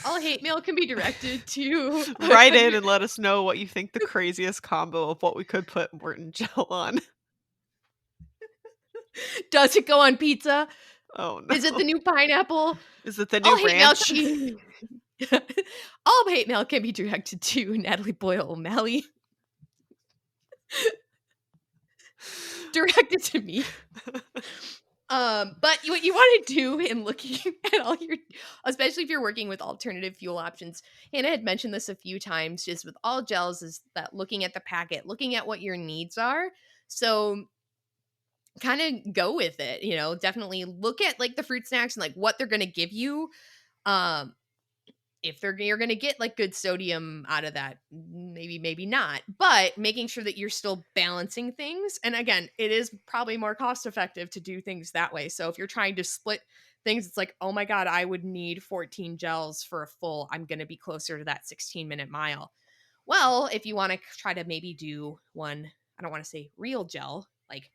All hate mail can be directed to Write in and let us know what you think the craziest combo of what we could put Morton gel on. Does it go on pizza? Oh, Is it no. the new pineapple? Is it the All new hate mail ranch? can be all hate mail can be directed to Natalie Boyle O'Malley. Directed to me. But what you want to do in looking at all your, especially if you're working with alternative fuel options, Hannah had mentioned this a few times, just with all gels, is that looking at the packet, looking at what your needs are. So kind of go with it, definitely look at like the fruit snacks and like what they're going to give you. Um, if you're going to get like good sodium out of that, maybe not, but making sure that you're still balancing things. And again, it is probably more cost effective to do things that way. So if you're trying to split things, it's like, oh my god, I would need 14 gels for a full, I'm going to be closer to that 16-minute mile. Well, if you want to try to maybe do one, I don't want to say real gel, like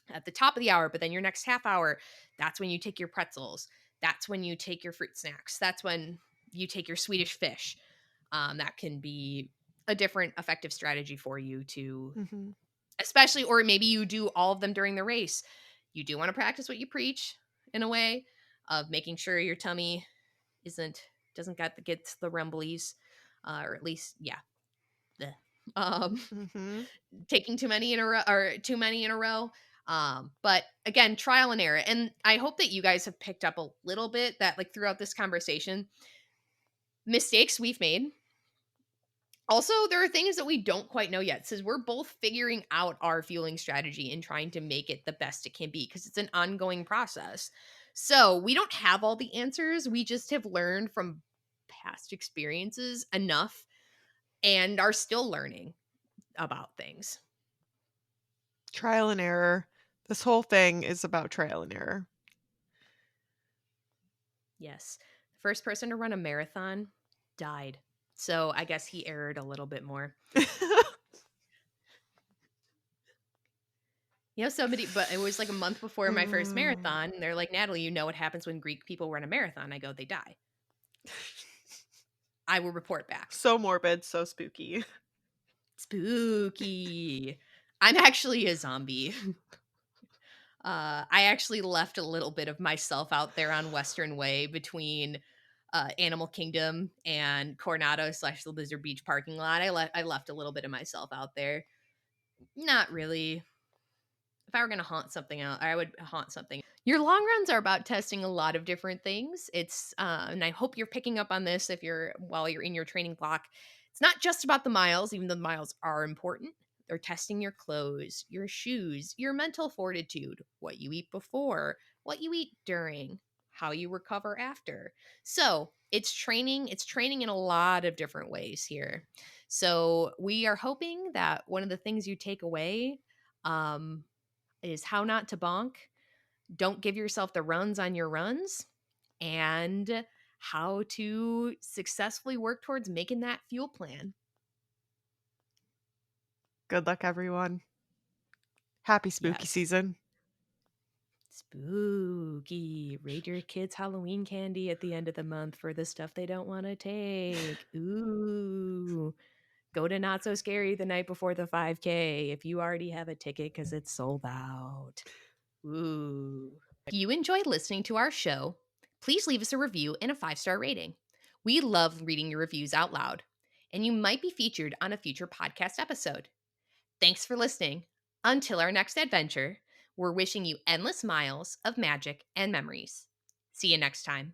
at the top of the hour, but then your next half hour, that's when you take your pretzels. That's when you take your fruit snacks. That's when you take your Swedish fish. That can be a different effective strategy for you to, Mhm. especially, or maybe you do all of them during the race. You do want to practice what you preach in a way of making sure your tummy isn't doesn't gets the rumblies, or at least the um Mhm. taking too many in a row or too many in a row. But again, trial and error. And I hope that you guys have picked up a little bit that like throughout this conversation, mistakes we've made. Also, there are things that we don't quite know yet. Since we're both figuring out our fueling strategy and trying to make it the best it can be because it's an ongoing process. So we don't have all the answers. We just have learned from past experiences enough and are still learning about things. Trial and error. This whole thing is about trial and error. Yes. The first person to run a marathon died. So I guess he erred a little bit more. Somebody, but it was like a month before my first Mm. marathon. And they're like, Natalie, you know what happens when Greek people run a marathon? I go, they die. I will report back. So morbid, so spooky. Spooky. I'm actually a zombie. I actually left a little bit of myself out there on Western Way between Animal Kingdom and Coronado / the Blizzard Beach parking lot. I left a little bit of myself out there. Not really. If I were going to haunt something out, I would haunt something. Your long runs are about testing a lot of different things. It's and I hope you're picking up on this while you're in your training block. It's not just about the miles, even though the miles are important. They're testing your clothes, your shoes, your mental fortitude, what you eat before, what you eat during, how you recover after. So it's training. It's training in a lot of different ways here. So we are hoping that one of the things you take away um, is how not to bonk, don't give yourself the runs on your runs, and how to successfully work towards making that fuel plan. Good luck, everyone. Happy spooky Yes. season. Spooky. Raid your kids' Halloween candy at the end of the month for the stuff they don't want to take. Ooh. Go to Not So Scary the night before the 5K if you already have a ticket because it's sold out. Ooh. If you enjoyed listening to our show, please leave us a review and a 5-star rating. We love reading your reviews out loud, and you might be featured on a future podcast episode. Thanks for listening. Until our next adventure, we're wishing you endless miles of magic and memories. See you next time.